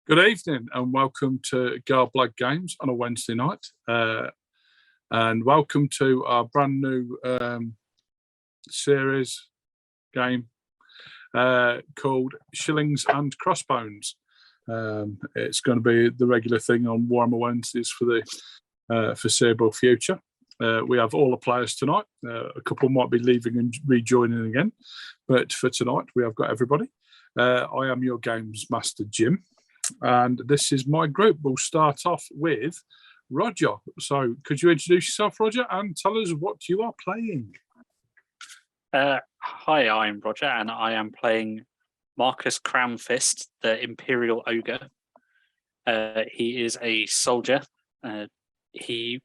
Good evening and welcome to Blood Games on a Wednesday night. And welcome to our brand new series game called Shillings and Crossbones. It's going to be the regular thing on Warhammer Wednesdays for the foreseeable future. We have all the players tonight. A couple might be leaving and rejoining again, but for tonight we have got everybody. I am your games master, Jim. And this is my group. We'll start off with Roger. So could you introduce yourself, Roger, and tell us what you are playing? Hi, I'm Roger, and I am playing Marcus Crownfist, the Imperial Ogre. He is a soldier. Do you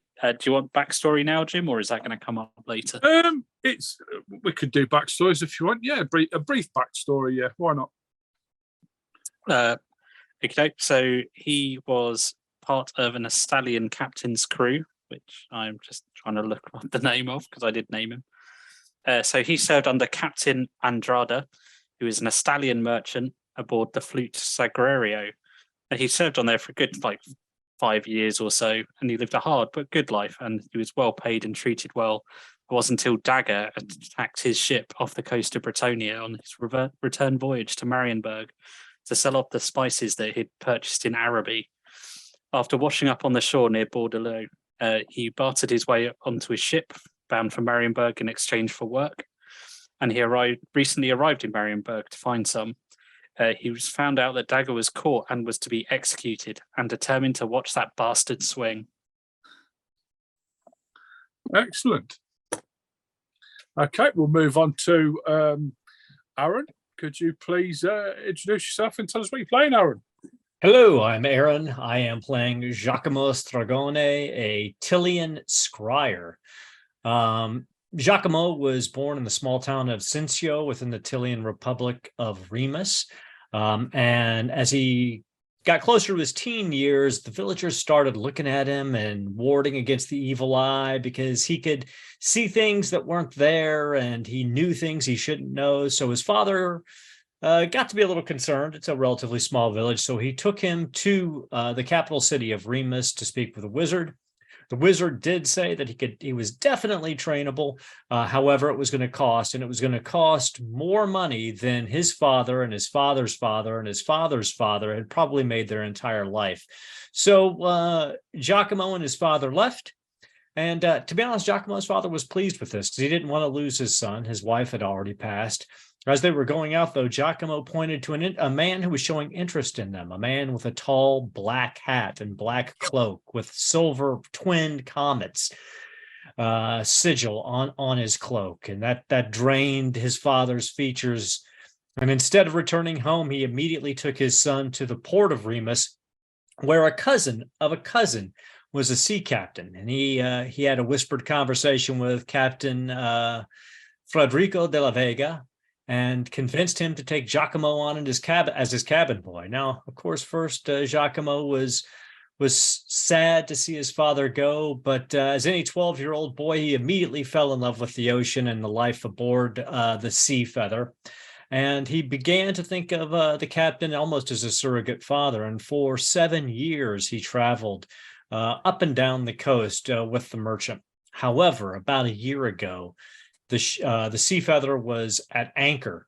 want backstory now, Jim, or is that going to come up later? We could do backstories if you want. Yeah, a brief backstory. Yeah, why not? Okay, so he was part of an Astallian captain's crew, which I'm just trying to look up the name of because I did name him. So he served under Captain Andrada, who is an Astallian merchant aboard the Flute Sagrario. And he served on there for a good 5 years or so, and he lived a hard but good life, and he was well paid and treated well. It wasn't until Dagger attacked his ship off the coast of Bretonia on his return voyage to Marienburg to sell off the spices that he'd purchased in Araby. After washing up on the shore near Bordeaux, he bartered his way onto his ship, bound for Marienburg in exchange for work. And he recently arrived in Marienburg to find some. He was found out that Dagger was caught and was to be executed, and determined to watch that bastard swing. Excellent. Okay, we'll move on to Aaron. Could you please introduce yourself and tell us what you're playing, Aaron? Hello, I'm Aaron. I am playing Giacomo Stragone, a Tillian scryer. Giacomo was born in the small town of Cincio within the Tillian Republic of Remus. And as he got closer to his teen years, the villagers started looking at him and warding against the evil eye because he could see things that weren't there and he knew things he shouldn't know. So his father got to be a little concerned. It's a relatively small village. So he took him to the capital city of Remus to speak with a wizard. The wizard did say that he was definitely trainable. However, it was going to cost, and it was going to cost more money than his father and his father's father and his father's father had probably made their entire life. So Giacomo and his father left. And to be honest, Giacomo's father was pleased with this because he didn't want to lose his son. His wife had already passed. As they were going out, though, Giacomo pointed to a man who was showing interest in them, a man with a tall black hat and black cloak with silver twinned comets sigil on his cloak. And that drained his father's features. And instead of returning home, he immediately took his son to the port of Remus, where a cousin of a cousin was a sea captain. And he had a whispered conversation with Captain Federico de la Vega, and convinced him to take Giacomo on as his cabin boy. Now, of course, first Giacomo was sad to see his father go, but as any 12-year-old boy, he immediately fell in love with the ocean and the life aboard the Sea Feather. And he began to think of the captain almost as a surrogate father. And for 7 years, he traveled up and down the coast with the merchant. However, about a year ago, the Sea Feather was at anchor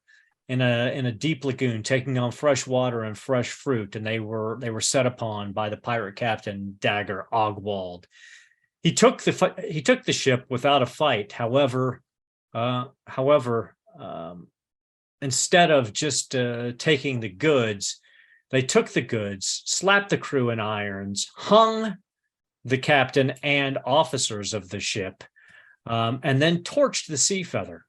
in a deep lagoon, taking on fresh water and fresh fruit, and they were set upon by the pirate captain Dagger Ogwald. He took the ship without a fight. However, instead of just taking the goods, they took the goods, slapped the crew in irons, hung the captain and officers of the ship, and then torched the Sea Feather.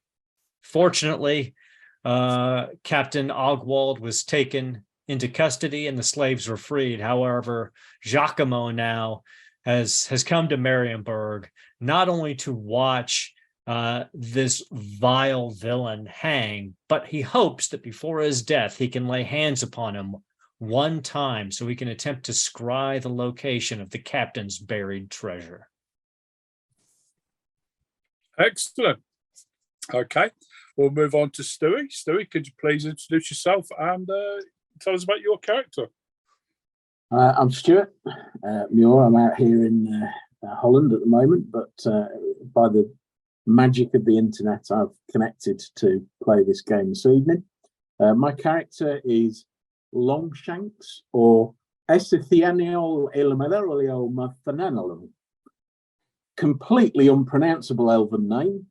Fortunately, Captain Ogwald was taken into custody and the slaves were freed. However, Giacomo now has come to Marienburg not only to watch this vile villain hang, but he hopes that before his death, he can lay hands upon him one time so he can attempt to scry the location of the captain's buried treasure. Excellent. Okay, we'll move on to Stewie. Stewie, could you please introduce yourself and tell us about your character? I'm Stuart Muir. I'm out here in Holland at the moment, but by the magic of the internet, I've connected to play this game this evening. My character is Longshanks, or S01E01. Completely unpronounceable elven name.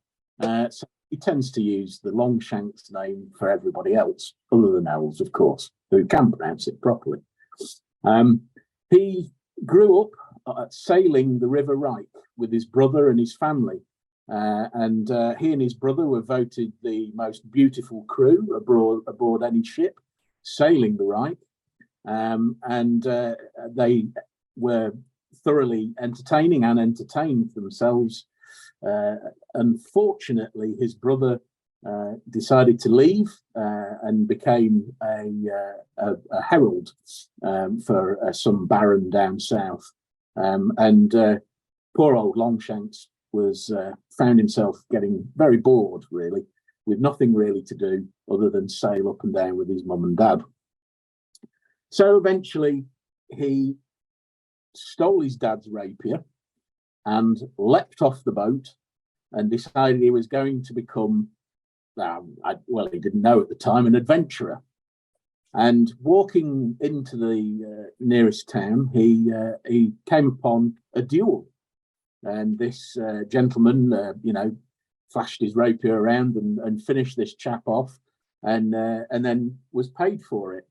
So he tends to use the Longshanks name for everybody else, other than elves, of course, who can pronounce it properly. He grew up sailing the River Reich with his brother and his family. And he and his brother were voted the most beautiful crew aboard any ship sailing the Reich. And they were thoroughly entertaining and entertained themselves. Unfortunately, his brother decided to leave and became a herald for some baron down south. And poor old Longshanks found himself getting very bored, really, with nothing really to do other than sail up and down with his mum and dad. So eventually he stole his dad's rapier and leapt off the boat and decided he was going to become, he didn't know at the time, an adventurer. And walking into the nearest town, he came upon a duel. And this gentleman, flashed his rapier around and finished this chap off, and then was paid for it.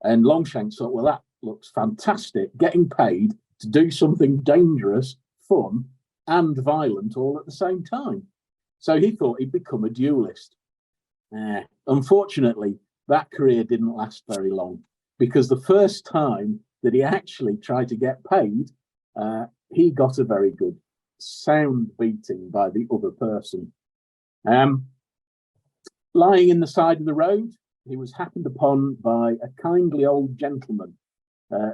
And Longshanks thought, well, that looks fantastic, getting paid to do something dangerous, fun, and violent all at the same time. So he thought he'd become a duelist. Unfortunately, that career didn't last very long, because the first time that he actually tried to get paid, he got a very good sound beating by the other person. Lying in the side of the road, he was happened upon by a kindly old gentleman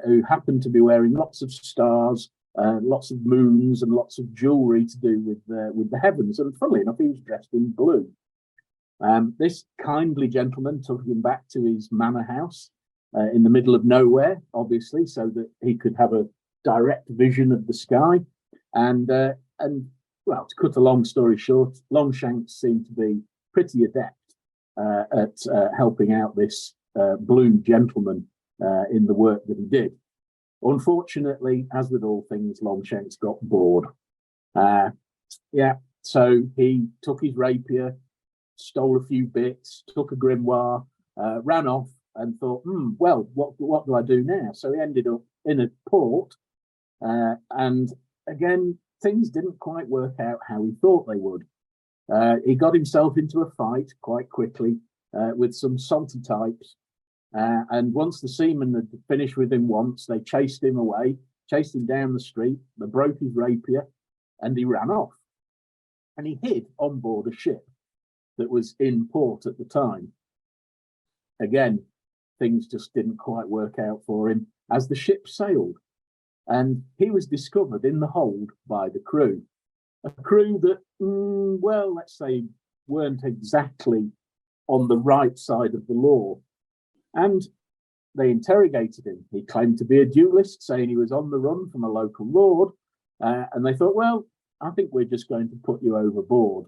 who happened to be wearing lots of stars, lots of moons, and lots of jewelry to do with the heavens. And funnily enough, he was dressed in blue. This kindly gentleman took him back to his manor house in the middle of nowhere, obviously, so that he could have a direct vision of the sky. And well, to cut a long story short, Longshanks seemed to be pretty adept at helping out this blue gentleman in the work that he did. Unfortunately, as with all things, Longshanks got bored. So he took his rapier, stole a few bits, took a grimoire, ran off, and thought, well, what do I do now? So he ended up in a port, and again, things didn't quite work out how he thought they would. He got himself into a fight quite quickly with some salty types, and once the seamen had finished with him once, they chased him away, chased him down the street, they broke his rapier, and he ran off. And he hid on board a ship that was in port at the time. Again, things just didn't quite work out for him as the ship sailed. And he was discovered in the hold by the crew. A crew that, well, let's say, weren't exactly on the right side of the law. And they interrogated him. He claimed to be a duelist, saying he was on the run from a local lord. And they thought, well, I think we're just going to put you overboard.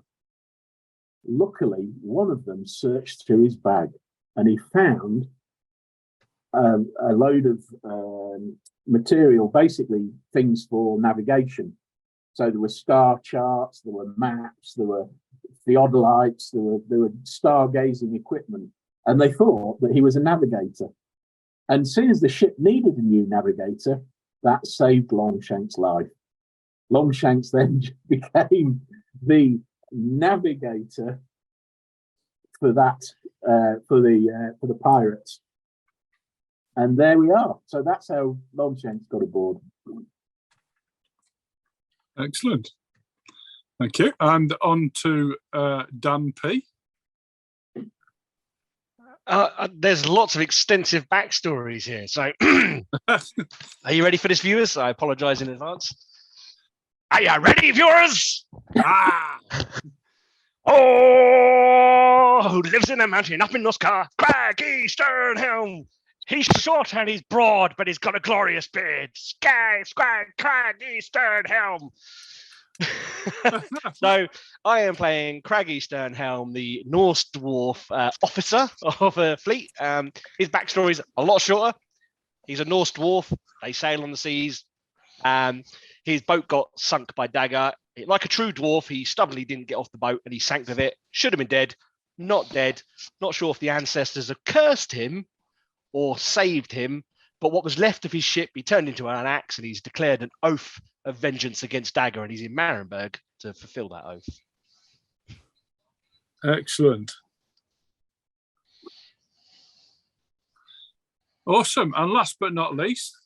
Luckily, one of them searched through his bag and he found a load of material, basically things for navigation. So there were star charts, there were maps, there were theodolites, there were stargazing equipment, and they thought that he was a navigator. And as soon as the ship needed a new navigator, that saved Longshanks' life. Longshanks then became the navigator for that for the pirates. And there we are. So that's how Longshanks got aboard. Excellent. Thank you. And on to Dan P. There's lots of extensive backstories here. So are you ready for this, viewers? I apologize in advance. Are you ready, viewers? Oh, who lives in a mountain up in the sky? Craggy Sternhelm He's short and he's broad, but he's got a glorious beard. Skag, scrag, crag, Eastern Helm. So I am playing Craggy Sternhelm, the Norse dwarf officer of a fleet. His backstory is a lot shorter. He's a Norse dwarf. They sail on the seas. His boat got sunk by dagger. Like a true dwarf, he stubbornly didn't get off the boat and he sank with it. Should have been dead. Not dead. Not sure if the ancestors have cursed him or saved him. But what was left of his ship, he turned into an axe and he's declared an oath of vengeance against Dagger, and he's in Marienburg to fulfill that oath. Excellent. Awesome. And last but not least,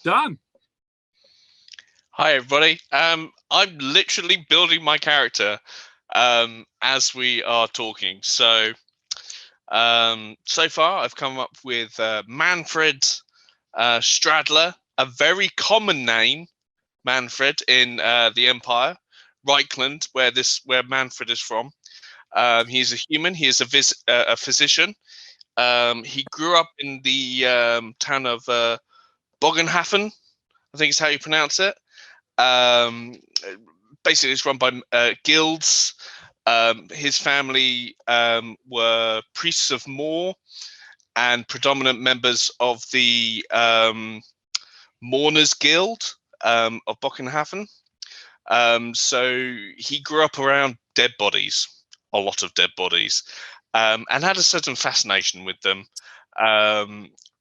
Dan. Hi, everybody. I'm literally building my character as we are talking. So far, I've come up with Manfred Stradler, a very common name, Manfred, in the Empire, Reichland, where Manfred is from. He's a human. He is a physician. He grew up in the town of Bogenhafen, I think is how you pronounce it. Basically, it's run by guilds. His family were priests of Moor and predominant members of the Mourners Guild of Bogenhafen. So he grew up around dead bodies, a lot of dead bodies, and had a certain fascination with them,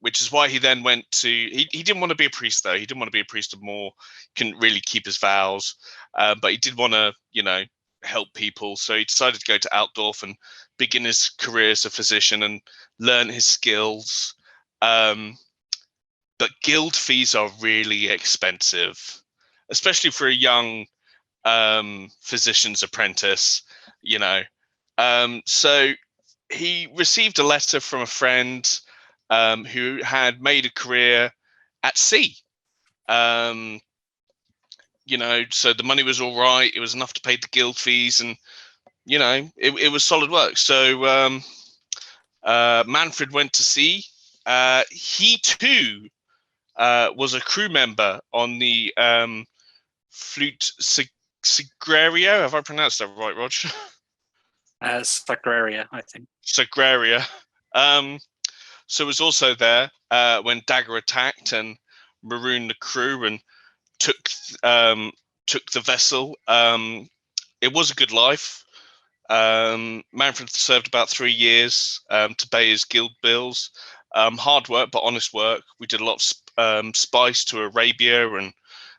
which is why he then went to, he didn't want to be a priest though. He didn't want to be a priest of Moor, couldn't really keep his vows, but he did want to, help people. So he decided to go to Altdorf and begin his career as a physician and learn his skills. But guild fees are really expensive, especially for a young physician's apprentice, So he received a letter from a friend who had made a career at sea. So the money was all right. It was enough to pay the guild fees, and it was solid work. So Manfred went to sea. He too was a crew member on the Flute Sagraria. Have I pronounced that right, Rog? Sagraria, I think. Sagraria. So was also there when Dagger attacked and marooned the crew and took the vessel. It was a good life. Manfred served about 3 years to pay his guild bills. Hard work, but honest work. We did a lot of spice to Arabia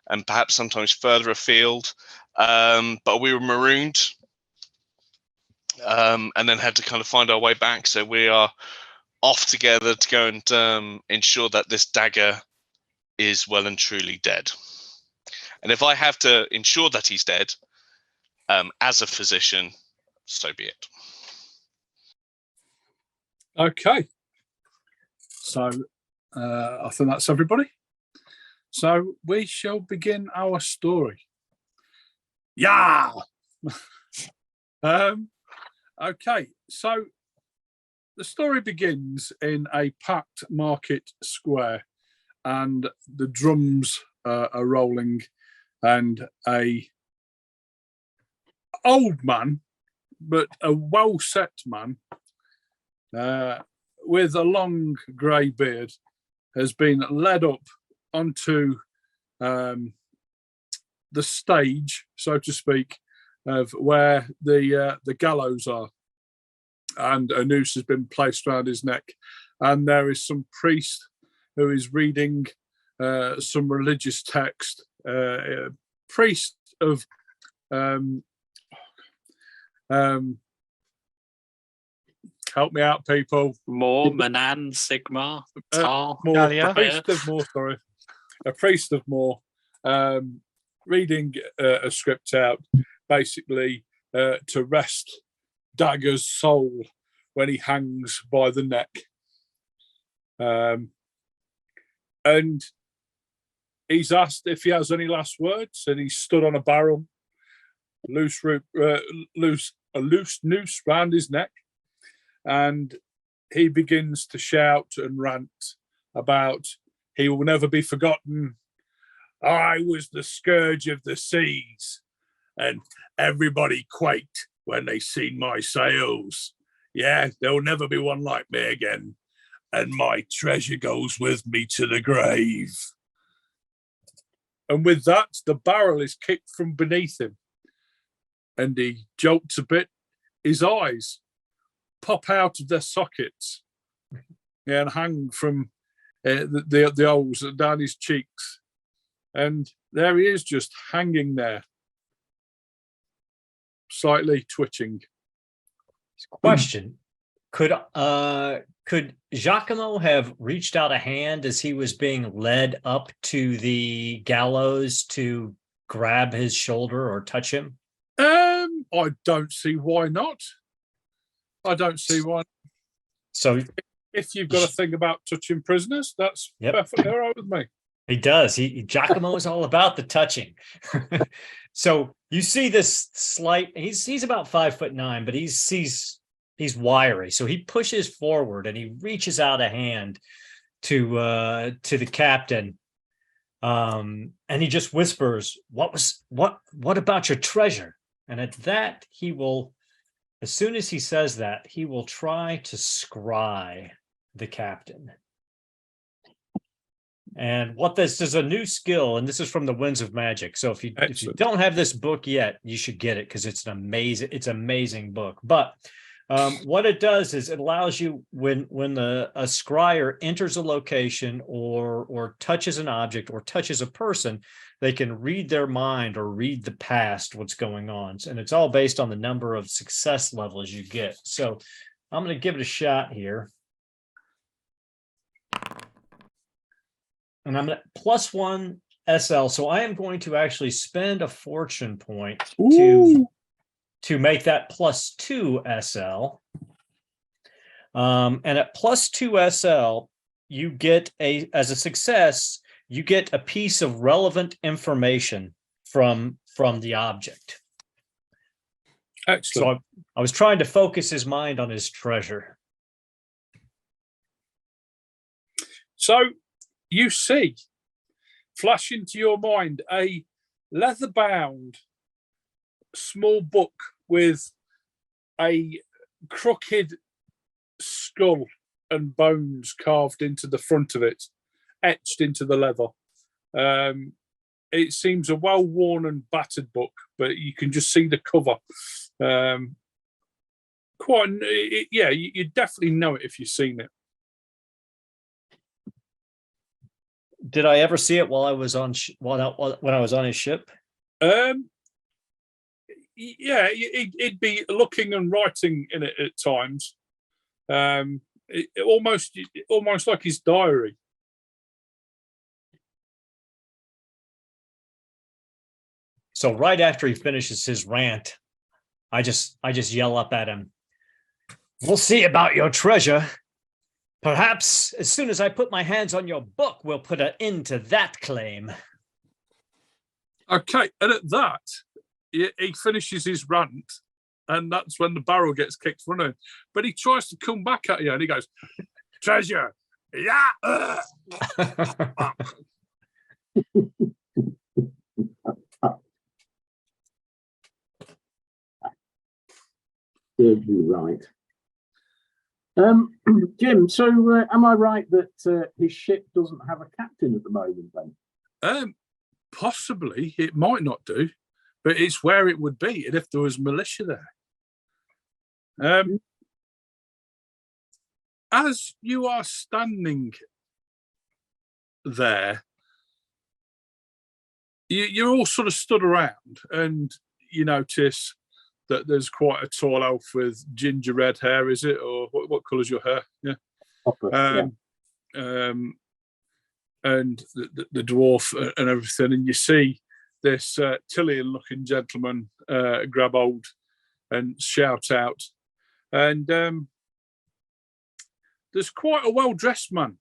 and perhaps sometimes further afield. But we were marooned and then had to kind of find our way back. So we are off together to go and ensure that this Dagger is well and truly dead. And if I have to ensure that he's dead, as a physician, so be it. Okay. So I think that's everybody. So we shall begin our story. Yeah. Okay. So the story begins in a packed market square, and the drums are rolling, and a old man, but a well-set man, with a long grey beard, has been led up onto the stage, so to speak, of where the gallows are, and a noose has been placed around his neck, and there is some priest who is reading some religious text. Priest of help me out, people. Moor, Manan, Sigmar, Tal. A priest of Moor, sorry. A priest of Moor, reading a script out, basically to rest Dagger's soul when he hangs by the neck. And he's asked if he has any last words, and he stood on a barrel, a loose noose round his neck, and he begins to shout and rant about he will never be forgotten. I was the scourge of the seas, and everybody quaked when they seen my sails. Yeah, there'll never be one like me again, and my treasure goes with me to the grave. And with that, the barrel is kicked from beneath him, and he jolts a bit. His eyes pop out of their sockets and hang from the holes down his cheeks. And there he is, just hanging there, slightly twitching. Question: Could Giacomo have reached out a hand as he was being led up to the gallows to grab his shoulder or touch him? I don't see why not. I don't see why. So If you've got a thing about touching prisoners, that's perfectly all right with me. he does. Giacomo is all about the touching. So you see this slight. He's about 5'9", but he's wiry. So he pushes forward and he reaches out a hand to the captain, and he just whispers, "What about your treasure?" And at that, he will, as soon as he says that, he will try to scry the captain. And what this is a new skill, and this is from the Winds of Magic. So if you don't have this book yet, you should get it because it's an amazing book. But what it does is it allows you when a scryer enters a location or touches an object or touches a person, they can read their mind or read the past, what's going on. And it's all based on the number of success levels you get. So I'm going to give it a shot here. And I'm at +1 SL. So I am going to actually spend a fortune point to make that +2 SL. And at +2 SL, you get as a success, you get a piece of relevant information from the object. Excellent. So I was trying to focus his mind on his treasure. So you see, flash into your mind, a leather-bound small book with a crooked skull and bones carved into the front of it, etched into the leather. It seems a well-worn and battered book, but you can just see the cover. You definitely know it if you've seen it. Did I ever see it while I was on when I was on his ship? He'd be looking and writing in it at times. Almost like his diary. So right after he finishes his rant, I just yell up at him, "We'll see about your treasure. Perhaps as soon as I put my hands on your book, we'll put an end to that claim." Okay, and at that, he finishes his rant, and that's when the barrel gets kicked from him. But he tries to come back at you, and he goes, "Treasure, yeah." Serves you right. Jim, so am I right that his ship doesn't have a captain at the moment then? Possibly, it might not do, but it's where it would be, and if there was militia there. As you are standing there, you're all sort of stood around, and you notice that there's quite a tall elf with ginger red hair, is it? Or what colour's your hair? Yeah. And the dwarf and everything. And you see this Tillian-looking gentleman grab hold and shout out. And there's quite a well-dressed man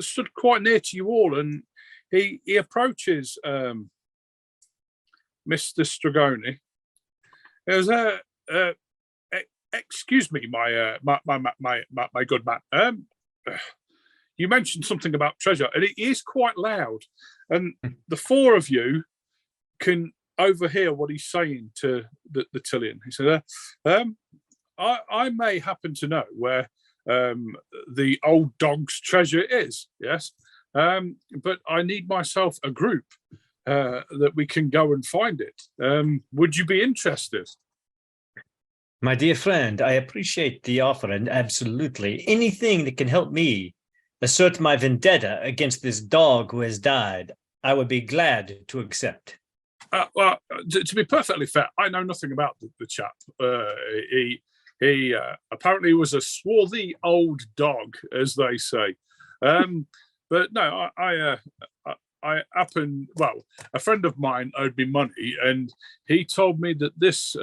stood quite near to you all. And he approaches Mr. Stragoni. He goes, Excuse me, my good man. You mentioned something about treasure, and it is quite loud, and the four of you can overhear what he's saying to the Tillian. He said, I may happen to know where the old dog's treasure is, yes, but I need myself a group that we can go and find it. Would you be interested? My dear friend, I appreciate the offer, and absolutely anything that can help me assert my vendetta against this dog who has died, I would be glad to accept. Well, to be perfectly fair, I know nothing about the chap. He apparently was a swarthy old dog, as they say. But no, I happen, well, a friend of mine owed me money, and he told me that this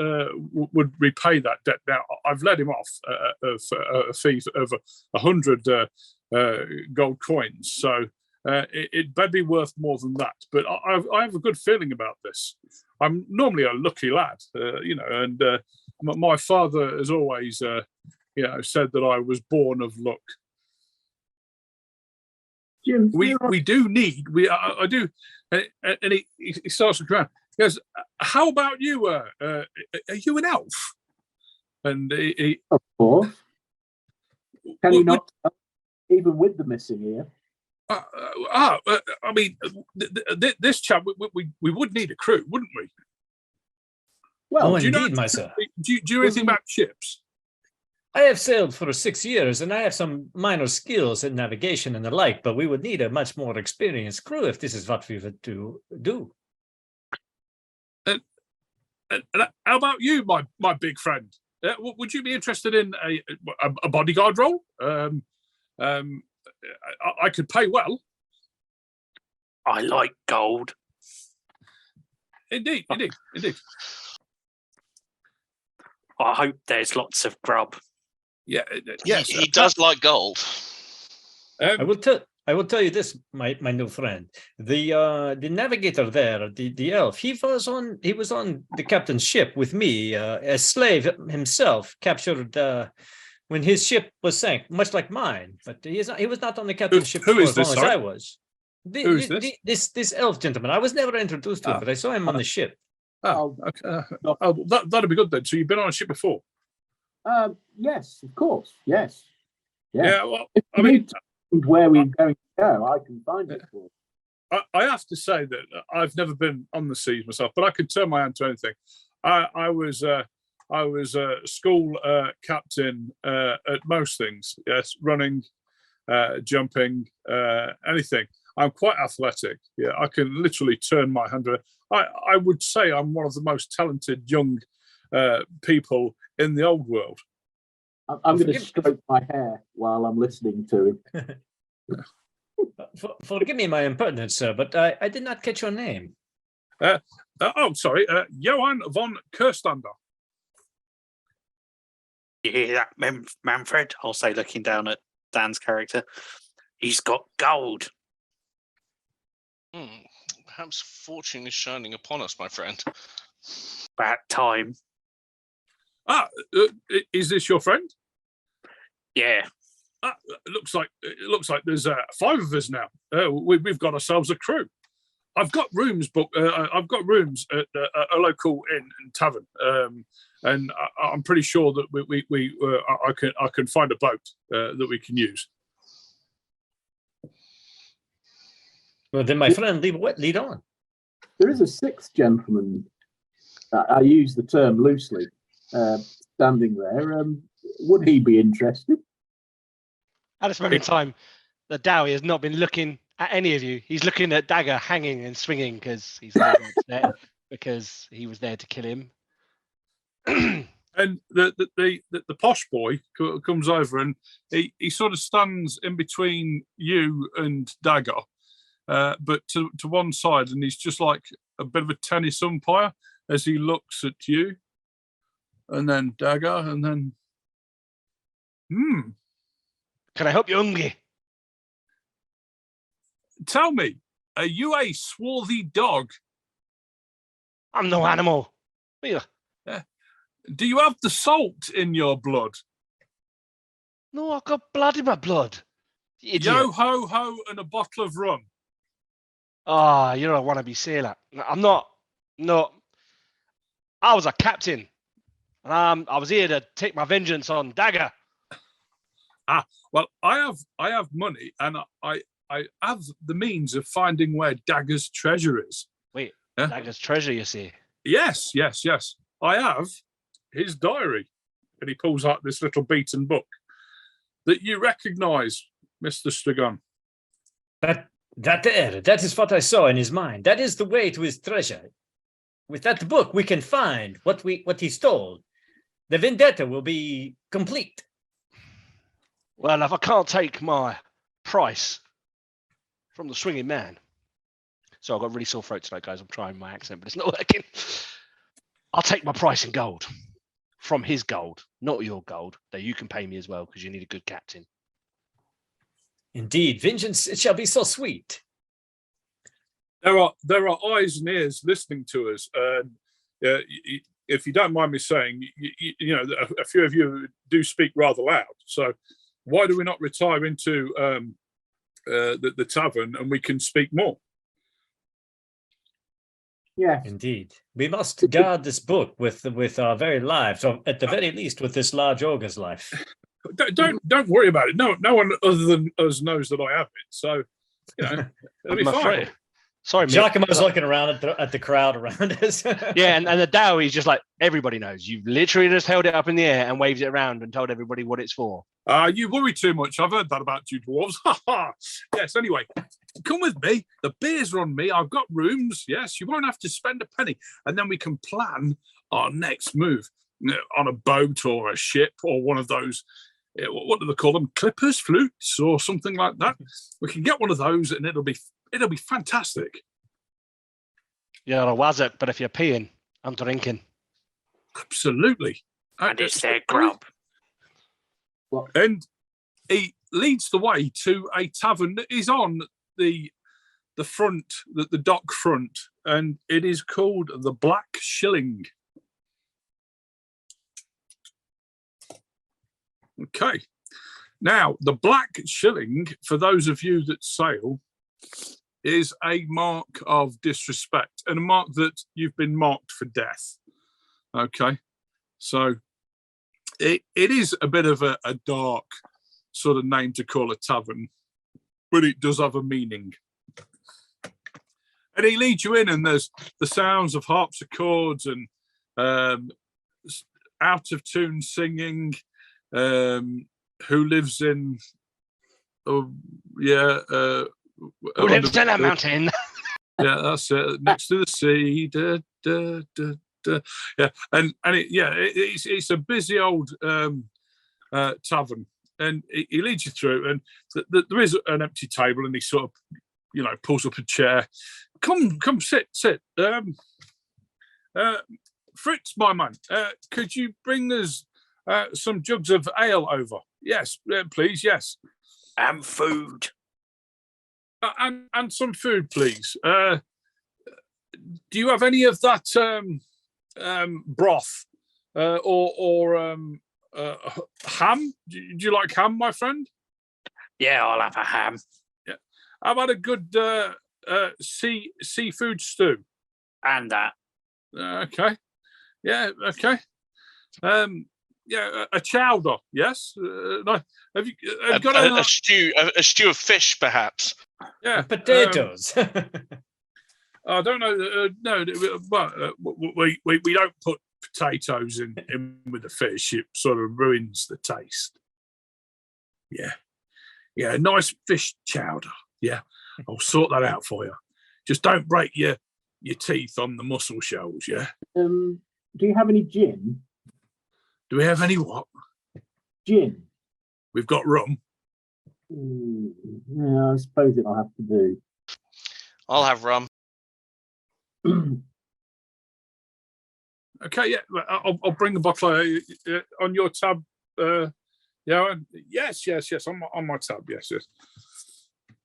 would repay that debt. Now, I've let him off a fee of 100 gold coins, so it better be worth more than that. But I have a good feeling about this. I'm normally a lucky lad, and my father has always, said that I was born of luck. Jim, We do need, I do, and he starts to cry. He goes, how about you? Are you an elf? And he of course. Can you not, even with the missing ear? I mean, this chap, we would need a crew, wouldn't we? Well, do you know, my sir. Do you know anything about ships? I have sailed for 6 years, and I have some minor skills in navigation and the like, but we would need a much more experienced crew if this is what we would to do. And how about you, my big friend? Would you be interested in a bodyguard role? I could pay well. I like gold. Indeed. I hope there's lots of grub. Yeah, yes. He does like gold. I will tell you this, my new friend. The navigator there, the elf, he was on the captain's ship with me, a slave himself, captured when his ship was sank, much like mine. But he was not on the captain's ship for as long as I was. Who is this? This elf gentleman. I was never introduced to him, but I saw him on the ship. Oh, okay. That'd be good then. So you've been on a ship before? Yes, of course. Yes. Yeah. Well, I mean, where we're going to go, I can find it for you. I have to say that I've never been on the seas myself, but I could turn my hand to anything. I was a school captain at most things. Yes, running, jumping, anything. I'm quite athletic. Yeah, I can literally turn my hand around. I would say I'm one of the most talented young people in the old world. I'm going to stroke my hair while I'm listening to him. Forgive me my impertinence, sir, but I did not catch your name. Sorry, Johann von Kirstander. You hear that, Manfred? I'll say, looking down at Dan's character. He's got gold. Perhaps fortune is shining upon us, my friend. About time. Is this your friend? Yeah. It looks like there's 5 of us now. We've got ourselves a crew. I've got rooms booked. I've got rooms at a local inn and tavern, and I'm pretty sure that I can find a boat that we can use. Well, then, my friend, lead on. There is a 6th gentleman. I use the term loosely. Standing there, would he be interested? At this moment in time, the Dowie has not been looking at any of you. He's looking at Dagger hanging and swinging because he's upset because he was there to kill him. And the posh boy comes over and he sort of stands in between you and Dagger, but to one side, and he's just like a bit of a tennis umpire as he looks at you, and then Dagger, and then Can I help you, Ungi? Tell me, are you a swarthy dog? I'm no animal. Do you have the salt in your blood? No, I've got blood in my blood. You idiot. Yo ho ho and a bottle of rum. Ah, you're a wannabe sailor. I'm not. No. I was a captain. And I was here to take my vengeance on Dagger. Well, I have money, and I have the means of finding where Dagger's treasure is. Wait, Yeah? Dagger's treasure, you see? Yes. I have his diary, and he pulls out this little beaten book that you recognise, Mr. Stragon. That is what I saw in his mind. That is the way to his treasure. With that book, we can find what he stole. The vendetta will be complete. Well, if I can't take my price from the swinging man. So I've got really sore throat tonight, guys. I'm trying my accent, but it's not working. I'll take my price in gold from his gold, not your gold, though you can pay me as well because you need a good captain. Indeed, vengeance it shall be so sweet. There are eyes and ears listening to us. If you don't mind me saying, you know, a few of you do speak rather loud. So why do we not retire into the tavern and we can speak more? Yeah. Indeed, we must guard this book with our very lives, or at the very least, with this large ogre's life. Don't worry about it. No one other than us knows that I have it. So, you know, it'll be fine. Sorry, Giacomo's looking around at the crowd around us. Yeah, and the Dow, he's just like, everybody knows. You've literally just held it up in the air and waved it around and told everybody what it's for. You worry too much. I've heard that about you dwarves. Yes, anyway, come with me. The beers are on me. I've got rooms. Yes, you won't have to spend a penny. And then we can plan our next move on a boat or a ship or one of those, what do they call them? Clippers, flutes or something like that. We can get one of those and it'll be fantastic. You're a wazard, but if you're peeing, I'm drinking. Absolutely. And it's their grub. And he leads the way to a tavern that is on the front, the dock front, and it is called the Black Shilling. Okay. Now, the Black Shilling, for those of you that sail, is a mark of disrespect and a mark that you've been marked for death. Okay. So it is a bit of a dark sort of name to call a tavern, but it does have a meaning. And he leads you in, and there's the sounds of harpsichords and out of tune singing. Who lives in? Who lives in a mountain? Yeah, that's it. Next to the sea. Yeah, and it's a busy old tavern, and he leads you through, and there is an empty table, and he sort of, you know, pulls up a chair. Come, sit. Fritz, my man, could you bring us some jugs of ale over? Yes, please. Yes, and food. And some food, please. Do you have any of that broth or ham? Do you like ham, my friend? Yeah, I'll have a ham. Yeah. How about a good seafood stew? And that. Okay. Yeah. Okay. Yeah, a chowder. Yes. Have you got a stew? A stew of fish, perhaps. Yeah. Potatoes. I don't know. No, but we don't put potatoes in with the fish. It sort of ruins the taste. Yeah, nice fish chowder. Yeah, I'll sort that out for you. Just don't break your teeth on the mussel shells. Yeah. Do you have any gin? Do we have any what? Gin. We've got rum. Yeah, I suppose it'll have to do. I'll have rum. Okay, yeah, I'll bring the bottle on your tab. Yeah, yes, on my tab. Yes.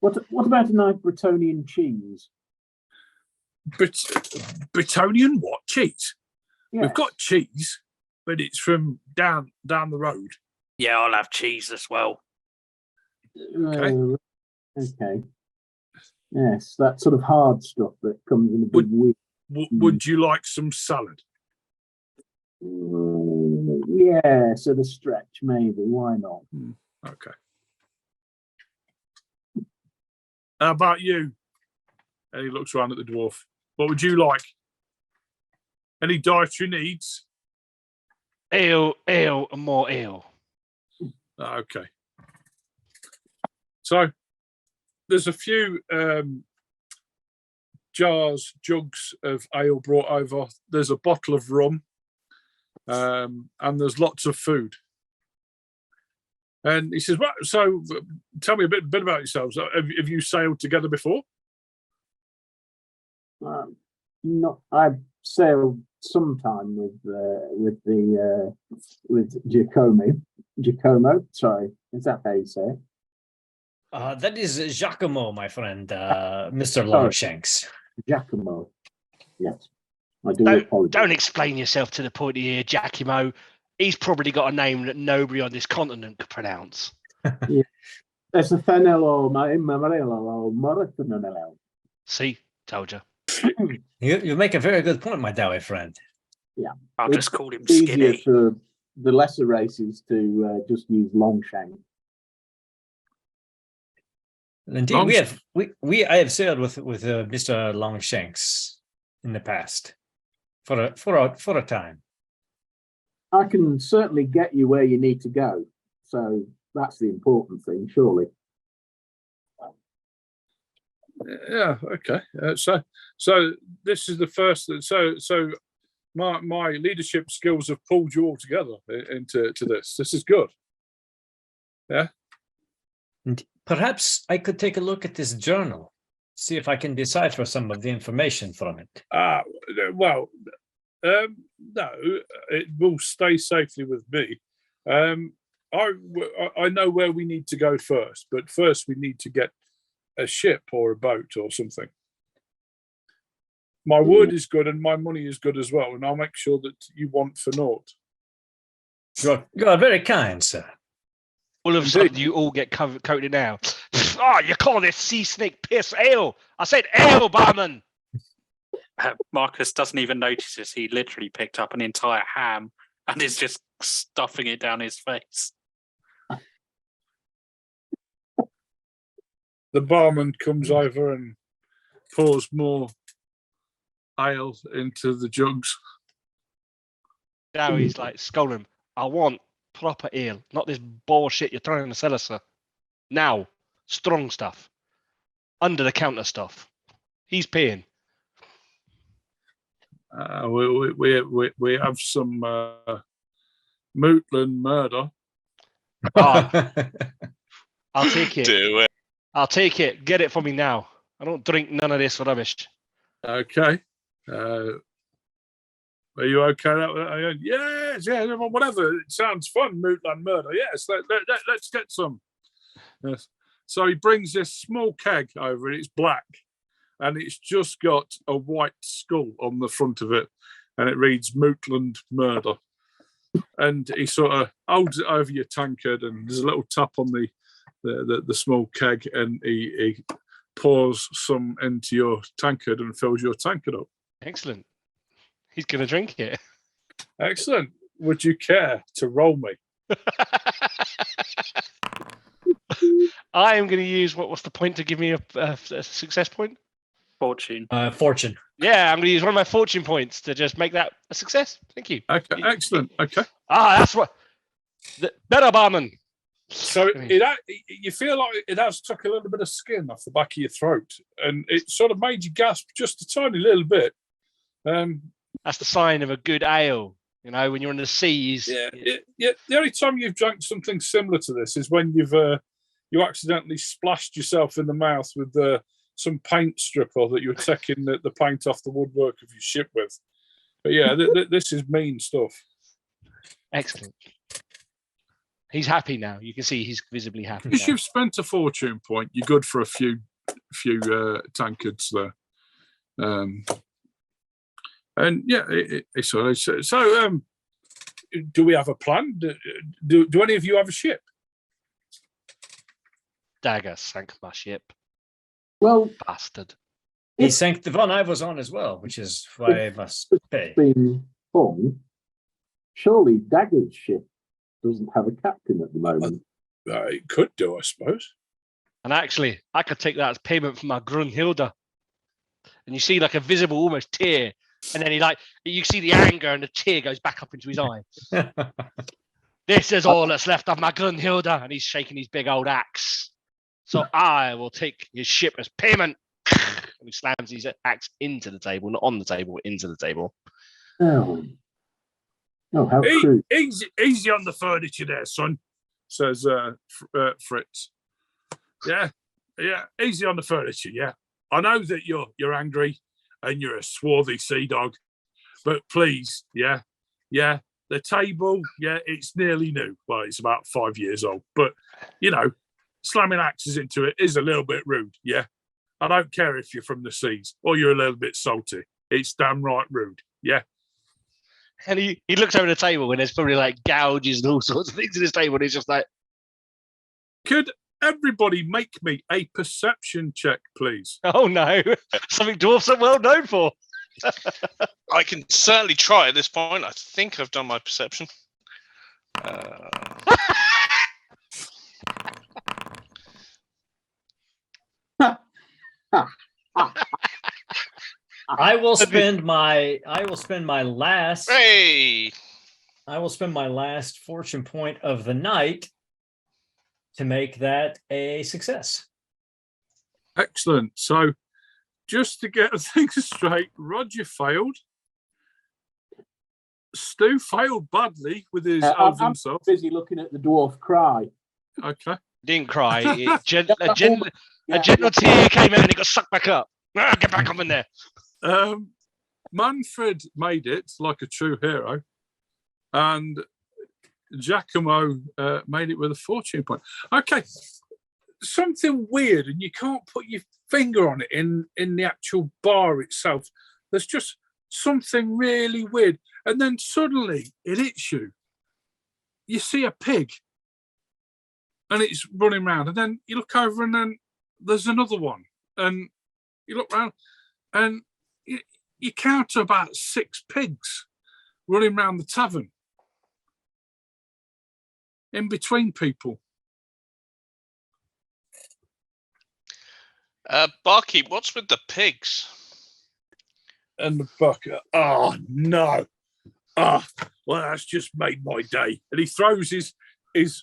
What about a nice Bretonian cheese? Bretonian what cheese? Yeah. We've got cheese. but it's from down the road. Yeah, I'll have cheese as well. Okay. Okay. Yes, that sort of hard stuff that comes in a big wheel. Would you like some salad? Yeah, sort of stretch, maybe. Why not? Okay. How about you? And he looks around at the dwarf. What would you like? Any dietary needs? Ale, and more ale. Okay. So there's a few jugs of ale brought over. There's a bottle of rum, and there's lots of food. And he says, "Well, so tell me a bit about yourselves. Have you sailed together before?" Not. I've sailed sometime with Giacomo. Sorry, is that how you say it? That is Giacomo, my friend, Mr. Longshanks. Giacomo. Yes, I do apologize. Don't explain yourself to the point here, Giacomo. He's probably got a name that nobody on this continent could pronounce. Yeah. There's a Fenello, Marathonello. See, told you. You make a very good point, my dowie friend. Yeah, I'll just call him it's easier Skinny. for the lesser races to just use Longshank. Indeed, I have sailed with Mr. Longshanks in the past for a time. I can certainly get you where you need to go. So that's the important thing, surely. Yeah. Okay. So this is the first. So my leadership skills have pulled you all together into this. This is good. Yeah. And perhaps I could take a look at this journal, see if I can decipher some of the information from it. Well, no, it will stay safely with me. I know where we need to go first, but first we need to get a ship or a boat or something. My word is good and my money is good as well, and I'll make sure that you want for naught. You are very kind, sir. All of a sudden, you all get coated now. Oh, you call this sea snake piss ale? I said ale, barman. Marcus doesn't even notice this. He literally picked up an entire ham and is just stuffing it down his face. The barman comes over and pours more ale into the jugs. Now he's like scolding. I want proper ale, not this bullshit you're trying to sell us, sir. Now, strong stuff, under the counter stuff. He's paying. We have some Mootland murder. Oh, I'll take it. Do it. I'll take it. Get it for me now. I don't drink none of this rubbish. Okay. Are you okay? Yes, yeah, whatever. It sounds fun, Mootland murder. Yes, let's get some. Yes. So he brings this small keg over, and it's black, and it's just got a white skull on the front of it, and it reads Mootland murder. And he sort of holds it over your tankard, and there's a little tap on the small keg, and he pours some into your tankard and fills your tankard up. Excellent. He's going to drink it. Excellent. Would you care to roll me? I am going to use what's the point to give me a success point? Fortune. Fortune. Yeah, I'm going to use one of my fortune points to just make that a success. Thank you. Okay, excellent. Okay. That's what. Better barman. So you feel like it has took a little bit of skin off the back of your throat, and it sort of made you gasp just a tiny little bit. That's the sign of a good ale. You know, when you're in the seas. Yeah. The only time you've drank something similar to this is when you accidentally splashed yourself in the mouth with some paint stripper that you were taking the paint off the woodwork of your ship with. But yeah, this is mean stuff. Excellent. He's happy now. You can see he's visibly happy. Because you've spent a fortune point, you're good for a few tankards there. And yeah, so do we have a plan? Do any of you have a ship? Dagger sank my ship, Well, bastard. He If- sank the one I was on as well, which is why I must pay. been fun. Surely Dagger's ship doesn't have a captain at the moment. It could do, I suppose. And actually, I could take that as payment for my Grunhilde. And you see like a visible almost tear. And then you see the anger and the tear goes back up into his eye. This is all that's left of my Grunhilde. And he's shaking his big old axe. So I will take his ship as payment. And he slams his axe into the table, not on the table, into the table. Oh, how crude. Easy on the furniture there, son, says Fritz. Yeah, easy on the furniture, yeah. I know that you're angry and you're a swarthy sea dog, but please, yeah, the table, yeah, it's nearly new. Well, it's about 5 years old, but, slamming axes into it is a little bit rude, yeah. I don't care if you're from the seas or you're a little bit salty. It's damn right rude, yeah. And he looks over the table and there's probably like gouges and all sorts of things in his table. And he's just like, Could everybody make me a perception check, please? oh no, something dwarfs are well known for. I can certainly try at this point. I think I've done my perception. I will spend my last Hey! I will spend my last fortune point of the night to make that a success. Excellent. So, just to get things straight, Roger failed. Stu failed badly with his elven I'm self. busy looking at the dwarf cry. Okay. Didn't cry. A gentle tear came out and it got sucked back up. Get back up in there. Manfred made it like a true hero, and Giacomo made it with a fortune point. Okay, something weird, and you can't put your finger on it in the actual bar itself. There's just something really weird, and then suddenly it hits you. You see a pig, and it's running around, and then you look over, and then there's another one, and you look around, and you count about 6 pigs running around the tavern in between people. Barkeep, what's with the pigs? And the bucket. Oh, no. Well, that's just made my day. And he throws his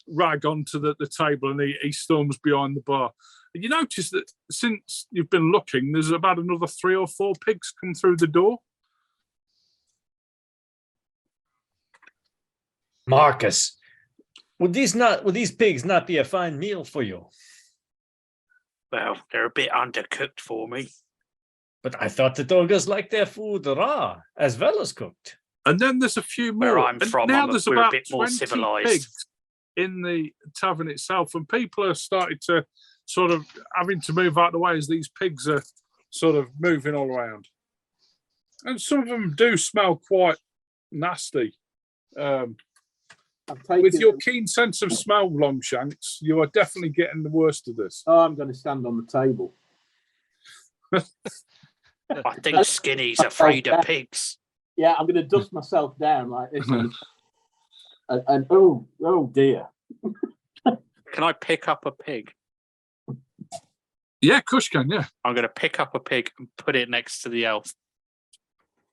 rag onto the table and he storms behind the bar. And you notice that since you've been looking, there's about another 3 or 4 pigs come through the door. Marcus, would these pigs not be a fine meal for you? Well, they're a bit undercooked for me. But I thought the Doggers like their food raw as well as cooked. And then there's a few more. Where I'm And from, now we're there's a about bit more 20 civilised. pigs in the tavern itself, and people are starting to sort of having to move out of the way as these pigs are sort of moving all around. And some of them do smell quite nasty. With your keen sense of smell, Longshanks, you are definitely getting the worst of this. Oh, I'm going to stand on the table. I think Skinny's afraid of pigs. Yeah, I'm going to dust myself down like this. and oh dear. Can I pick up a pig? Yeah, Kush can, yeah. I'm going to pick up a pig and put it next to the elf.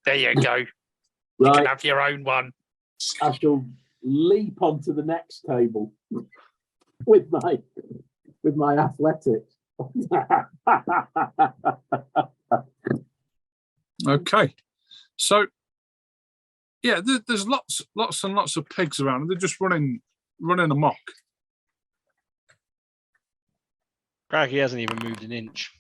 There you go. You Right, can have your own one. I shall leap onto the next table with my athletics. Okay. So, yeah, there's lots and lots of pigs around, and they're just running amok. Craggy hasn't even moved an inch.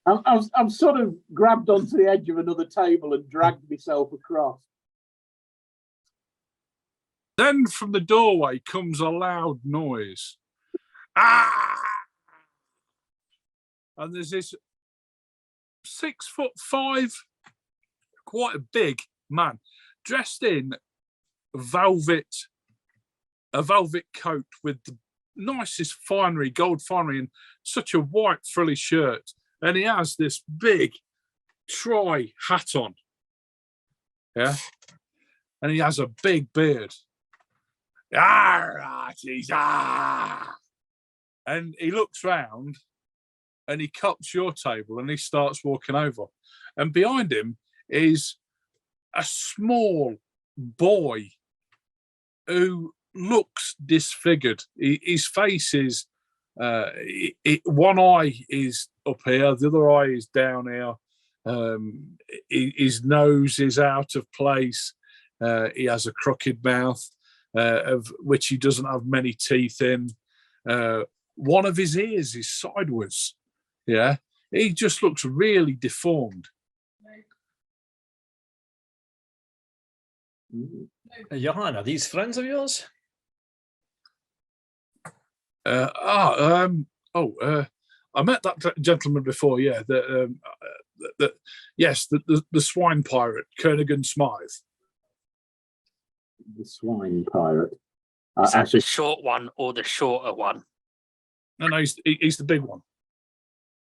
I'm sort of grabbed onto the edge of another table and dragged myself across. Then from the doorway comes a loud noise. Ah! And there's this 6'5" quite a big man, dressed in a velvet coat with the nicest finery, gold finery, and such a white frilly shirt. And he has this big tri hat on. Yeah. And he has a big beard. And he looks round and he cups your table and he starts walking over. And behind him is a small boy who looks disfigured. His face is, one eye is up here, the other eye is down here. His nose is out of place. He has a crooked mouth, of which he doesn't have many teeth in. One of his ears is sideways. Yeah, he just looks really deformed. Johan, are these friends of yours? I met that gentleman before. Yeah, yes, the swine pirate, Kernigan Smythe. The swine pirate. Is that the short one or the shorter one? No, he's the big one.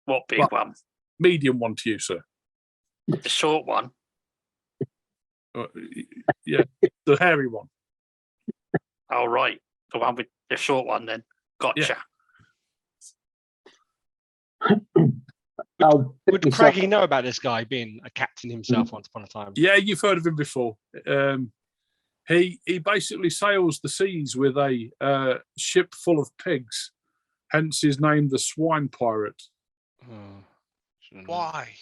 What big one? Medium one to you, sir. The short one. Yeah, the hairy one. Oh, right. The one with the short one then. Gotcha. Would Craggy know about this guy being a captain himself once upon a time? Yeah, you've heard of him before. He basically sails the seas with a ship full of pigs, hence his name, the Swine Pirate. Why?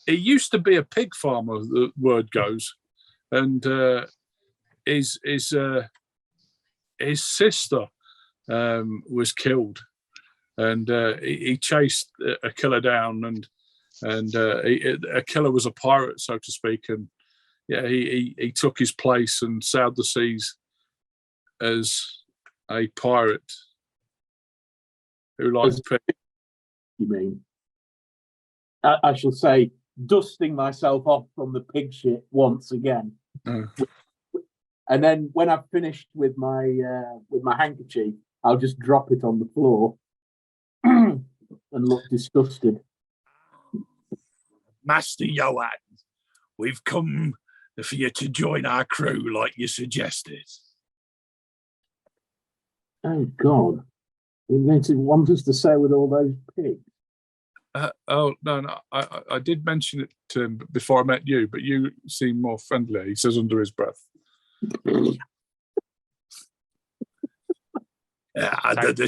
He used to be a pig farmer, the word goes, and his sister was killed, and he chased a killer down, and a killer was a pirate, so to speak, and yeah, he took his place and sailed the seas as a pirate who likes pigs. You mean? I shall say, dusting myself off from the pig shit once again. And then when I've finished with my handkerchief, I'll just drop it on the floor and look disgusted. Master Johan, we've come for you to join our crew like you suggested. Oh, God. You're going to want us to sail with all those pigs? No. I did mention it to him before I met you, but you seem more friendly, he says under his breath. The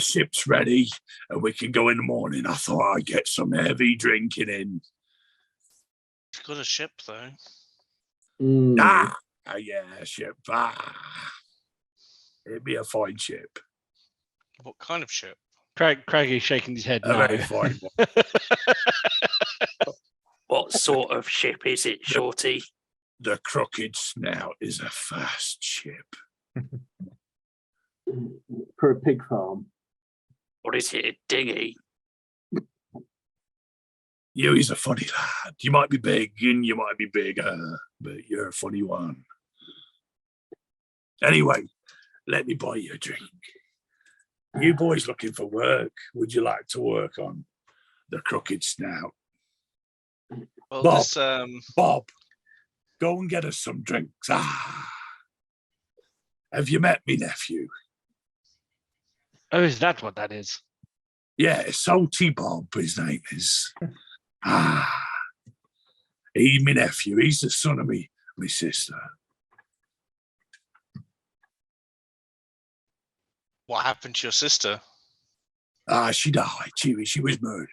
ship's ready and we can go in the morning. I thought I'd get some heavy drinking in. It's got a ship, though. Yeah, ship. It'd be a fine ship. What kind of ship? Craggy's shaking his head. A very fine one. What sort of ship is it, Shorty? The Crooked Snout is a fast ship. For a pig farm. Or is it a dinghy? He's a funny lad. You might be big and you might be bigger, but you're a funny one. Anyway, let me buy you a drink. You boys looking for work? Would you like to work on the Crooked Snout? Well, Bob, go and get us some drinks. Have you met me nephew? Oh, is that what that is? Yeah, Salty Bob, his name is. He's my nephew. He's the son of my sister. What happened to your sister? She died. She was murdered.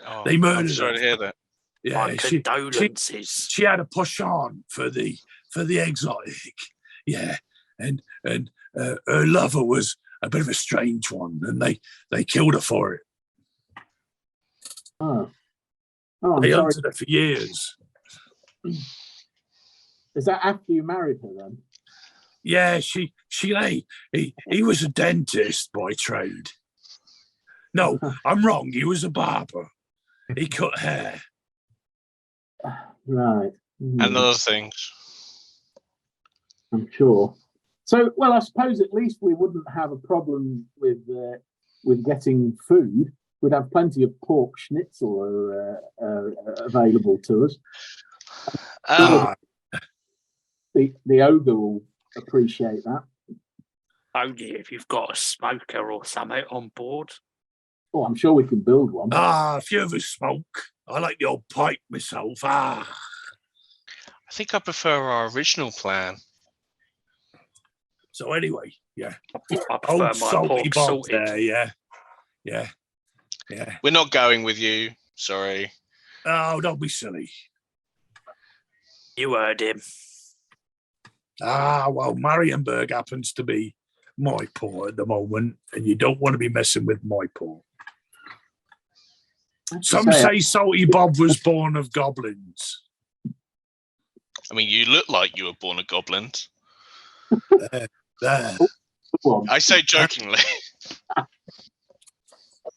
Oh, They murdered I'm sorry her. to hear that. Yeah, My condolences. she had a push on for the exotic. Yeah, and her lover was a bit of a strange one, and they killed her for it. Oh, I'm They sorry. hunted her for years. Is that after you married her then? Yeah, he was a dentist by trade. No, I'm wrong. He was a barber. He cut hair. Right. and other things. I'm sure. So, well, I suppose at least we wouldn't have a problem with getting food. We'd have plenty of pork schnitzel available to us. The ogre will appreciate that. Only if you've got a smoker or something on board. Oh, I'm sure we can build one. If you ever smoke, I like the old pipe myself. I think I prefer our original plan. So anyway, yeah. I prefer my pork Bob salted. there, yeah. We're not going with you. Sorry. Oh, don't be silly. You heard him. Well, Marienburg happens to be my port at the moment, and you don't want to be messing with my port. Some say Salty Bob was born of goblins. I mean, you look like you were born a goblin. There. I say jokingly.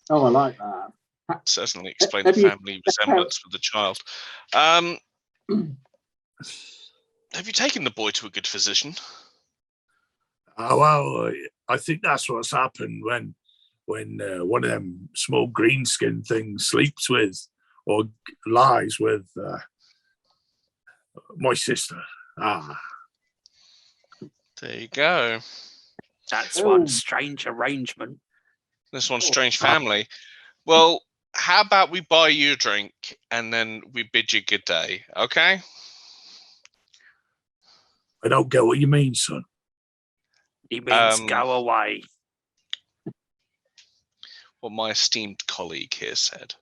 Oh, I like that. Certainly explain the family resemblance with the child. Have you taken the boy to a good physician? Well, I think that's what's happened when one of them small greenskin things sleeps with or lies with my sister. There you go. That's one strange arrangement. This one's strange family. Well, how about we buy you a drink and then we bid you good day, okay? I don't get what you mean, son. He means go away. What my esteemed colleague here said.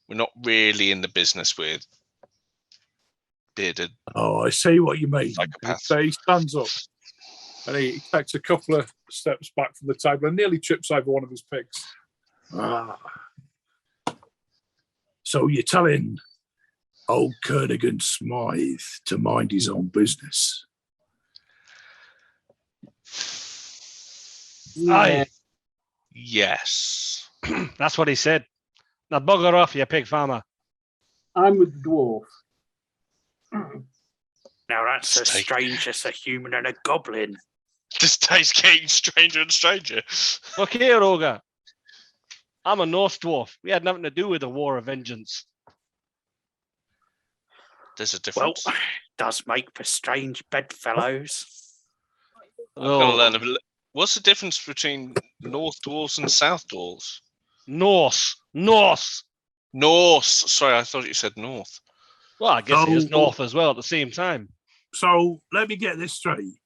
We're not really in the business with bearded. Oh, I see what you mean. Psychopaths. So he stands up and he takes a couple of steps back from the table and nearly trips over one of his pigs. So you're telling old Kernigan Smythe to mind his own business? Yes. That's what he said. Now bugger off, you pig farmer. I'm with the dwarf. Now that's as strange as a human and a goblin. This day's getting stranger and stranger. Look here, ogre. I'm a Norse dwarf. We had nothing to do with the War of Vengeance. There's a difference. Well, does make for strange bedfellows. I've got to learn a bit. What's the difference between North Dwarves and South Dwarves? Norse. Sorry, I thought you said North. Well, I guess it is North as well at the same time. So let me get this straight.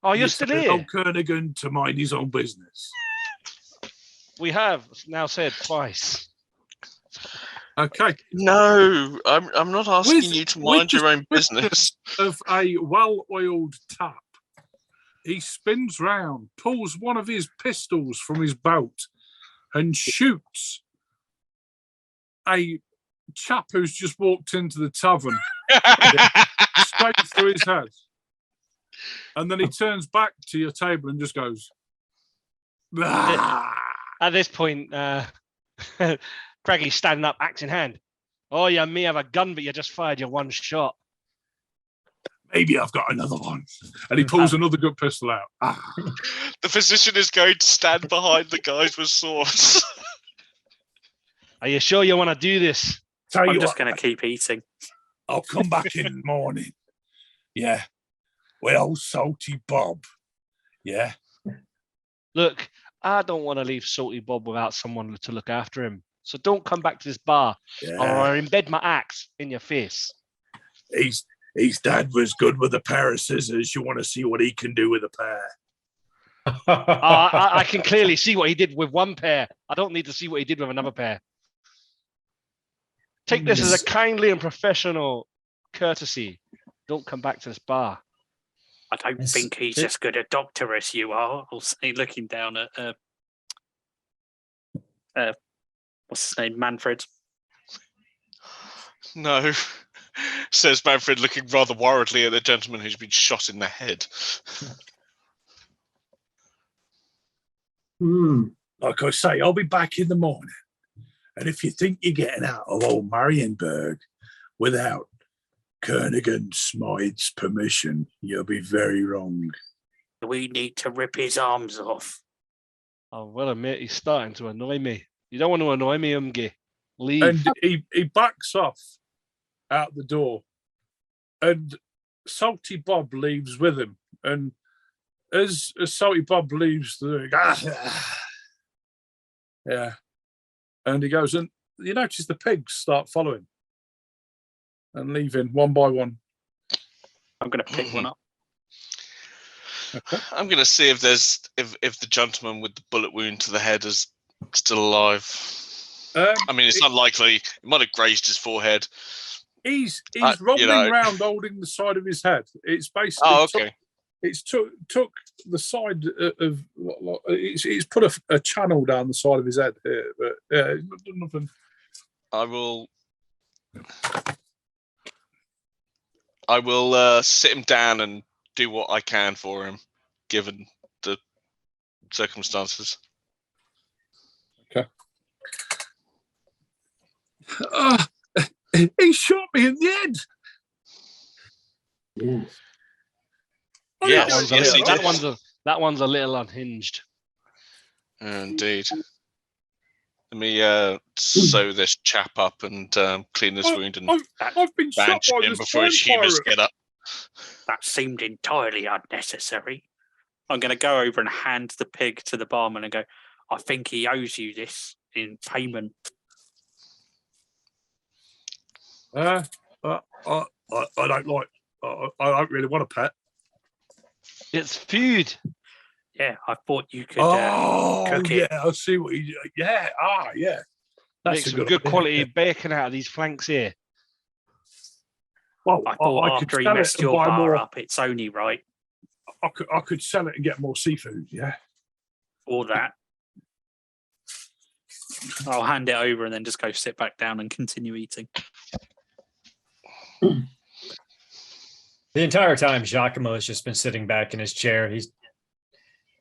Oh, you're still here? Old Kernigan to mind his own business. We have now said twice. Okay. No, I'm not asking you to mind your own business. Of a well-oiled tap, he spins round, pulls one of his pistols from his belt, and shoots a chap who's just walked into the tavern straight through his head. And then he turns back to your table and just goes, At this point, Craiggie's standing up, axe in hand. Oh, you may have a gun, but you just fired your one shot. Maybe I've got another one. And he pulls another good pistol out. The physician is going to stand behind the guys with swords. Are you sure you want to do this? I'm just going to keep eating. I'll come back in the morning. Yeah. With old Salty Bob. Yeah. Look, I don't want to leave Salty Bob without someone to look after him. So don't come back to this bar or I'll embed my axe in your face. His dad was good with a pair of scissors. You want to see what he can do with a pair? I can clearly see what he did with one pair. I don't need to see what he did with another pair. Take this as a kindly and professional courtesy. Don't come back to this bar. I don't think he's as good a doctor as you are. I'll say, looking down at what's his name, Manfred. No, says Manfred, looking rather worriedly at the gentleman who's been shot in the head. Like I say, I'll be back in the morning. And if you think you're getting out of old Marienburg without Kernigan Smythe's permission. You'll be very wrong. We need to rip his arms off. Oh, well, mate, he's starting to annoy me. You don't want to annoy me, Umgi. Leave. And he backs off out the door, and Salty Bob leaves with him. And as Salty Bob leaves, yeah, and he goes, and you notice the pigs start following and leaving one by one. I'm going to pick one up. Okay. I'm going to see if there's if the gentleman with the bullet wound to the head is still alive. I mean, it's unlikely. It might have grazed his forehead. He's rolling around holding the side of his head. It's basically took the side of it's put a channel down the side of his head here, but yeah, he's not done nothing. I will sit him down and do what I can for him, given the circumstances. Okay. He shot me in the head. Yes. That one's a little unhinged. Indeed. Let me sew this chap up and clean this wound and I've been shot bandage by him this before his humours get up. That seemed entirely unnecessary. I'm going to go over and hand the pig to the barman and go, I think he owes you this in payment. I don't like. I don't really want a pet. It's food. Yeah, I thought you could cook yeah, it. I see what you. Yeah, yeah. Make some good quality bacon out of these flanks here. Well, I thought after he messed your bar up, it's only right. I could sell it and get more seafood. Yeah, or that. I'll hand it over and then just go sit back down and continue eating. The entire time, Giacomo has just been sitting back in his chair.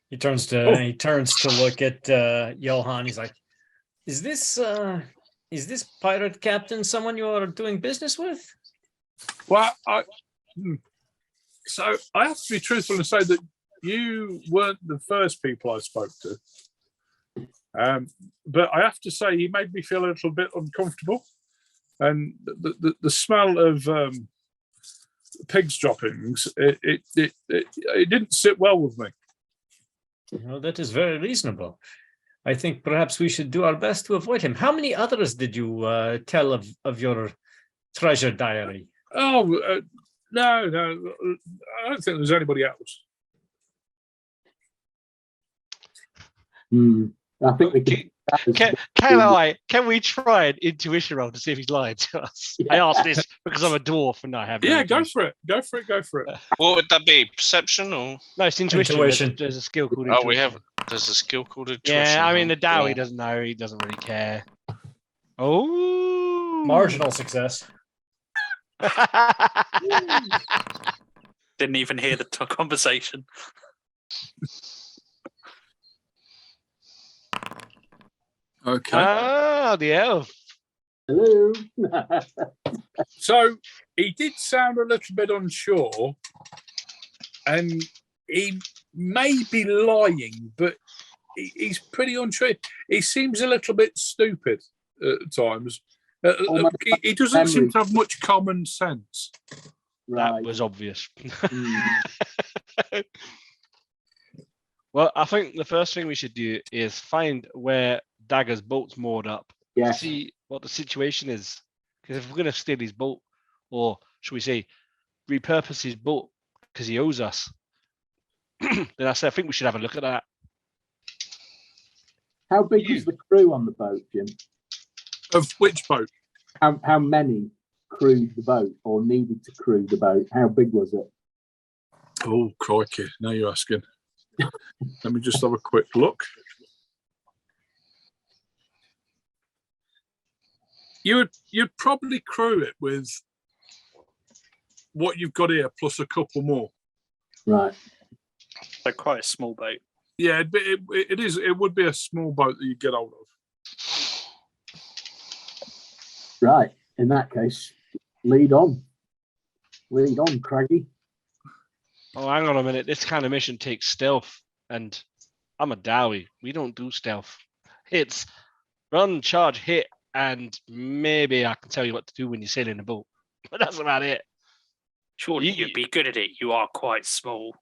He turns to look at Johan. He's like, "Is this pirate captain someone you are doing business with?" Well, so I have to be truthful and say that you weren't the first people I spoke to. But I have to say, he made me feel a little bit uncomfortable, and the smell of pigs droppings it didn't sit well with me. Well, that is very reasonable. I think perhaps we should do our best to avoid him. How many others did you tell of your treasure diary? Oh no, I don't think there's anybody else. I think we can we try an intuition roll to see if he's lying to us? I ask this because I'm a dwarf and I have. Yeah, go for it. Go for it. What would that be? Perception or? No, it's intuition. There's a skill called intuition. There's a skill called intuition. Yeah, I mean the Dowie doesn't know. He doesn't really care. Oh, marginal success. Didn't even hear the conversation. Okay. The elf. Hello. So he did sound a little bit unsure, and he may be lying, but he's pretty unsure. He seems a little bit stupid at times. He doesn't seem to have much common sense. That was obvious. Well, I think the first thing we should do is find where Dagger's boat's moored up. Yeah. See what the situation is. Because if we're going to steal his boat, or should we say, repurpose his boat because he owes us, then I think we should have a look at that. How big is the crew on the boat, Jim? Of which boat? How many crewed the boat or needed to crew the boat? How big was it? Oh, crikey. Now you're asking. Let me just have a quick look. You'd probably crew it with what you've got here plus a couple more. Right. So quite a small boat. Yeah, it is. It would be a small boat that you get hold of. Right. In that case, lead on. Lead on, Craggy. Oh, hang on a minute. This kind of mission takes stealth, and I'm a Dowie. We don't do stealth. It's run, charge, hit, and maybe I can tell you what to do when you sail in a boat. But that's about it. Surely you'd be good at it. You are quite small.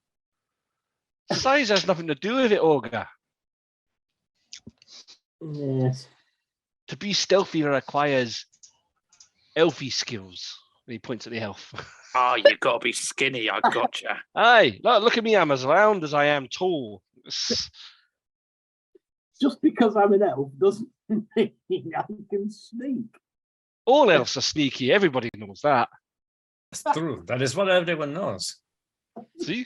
Size has nothing to do with it, Ogre. Yes. To be stealthy requires elfy skills. And he points at the elf. Ah, you've got to be skinny. I gotcha. Aye, look at me. I'm as round as I am tall. Just because I'm an elf doesn't mean I can sneak. All elves are sneaky. Everybody knows that. That's true. That is what everyone knows. See?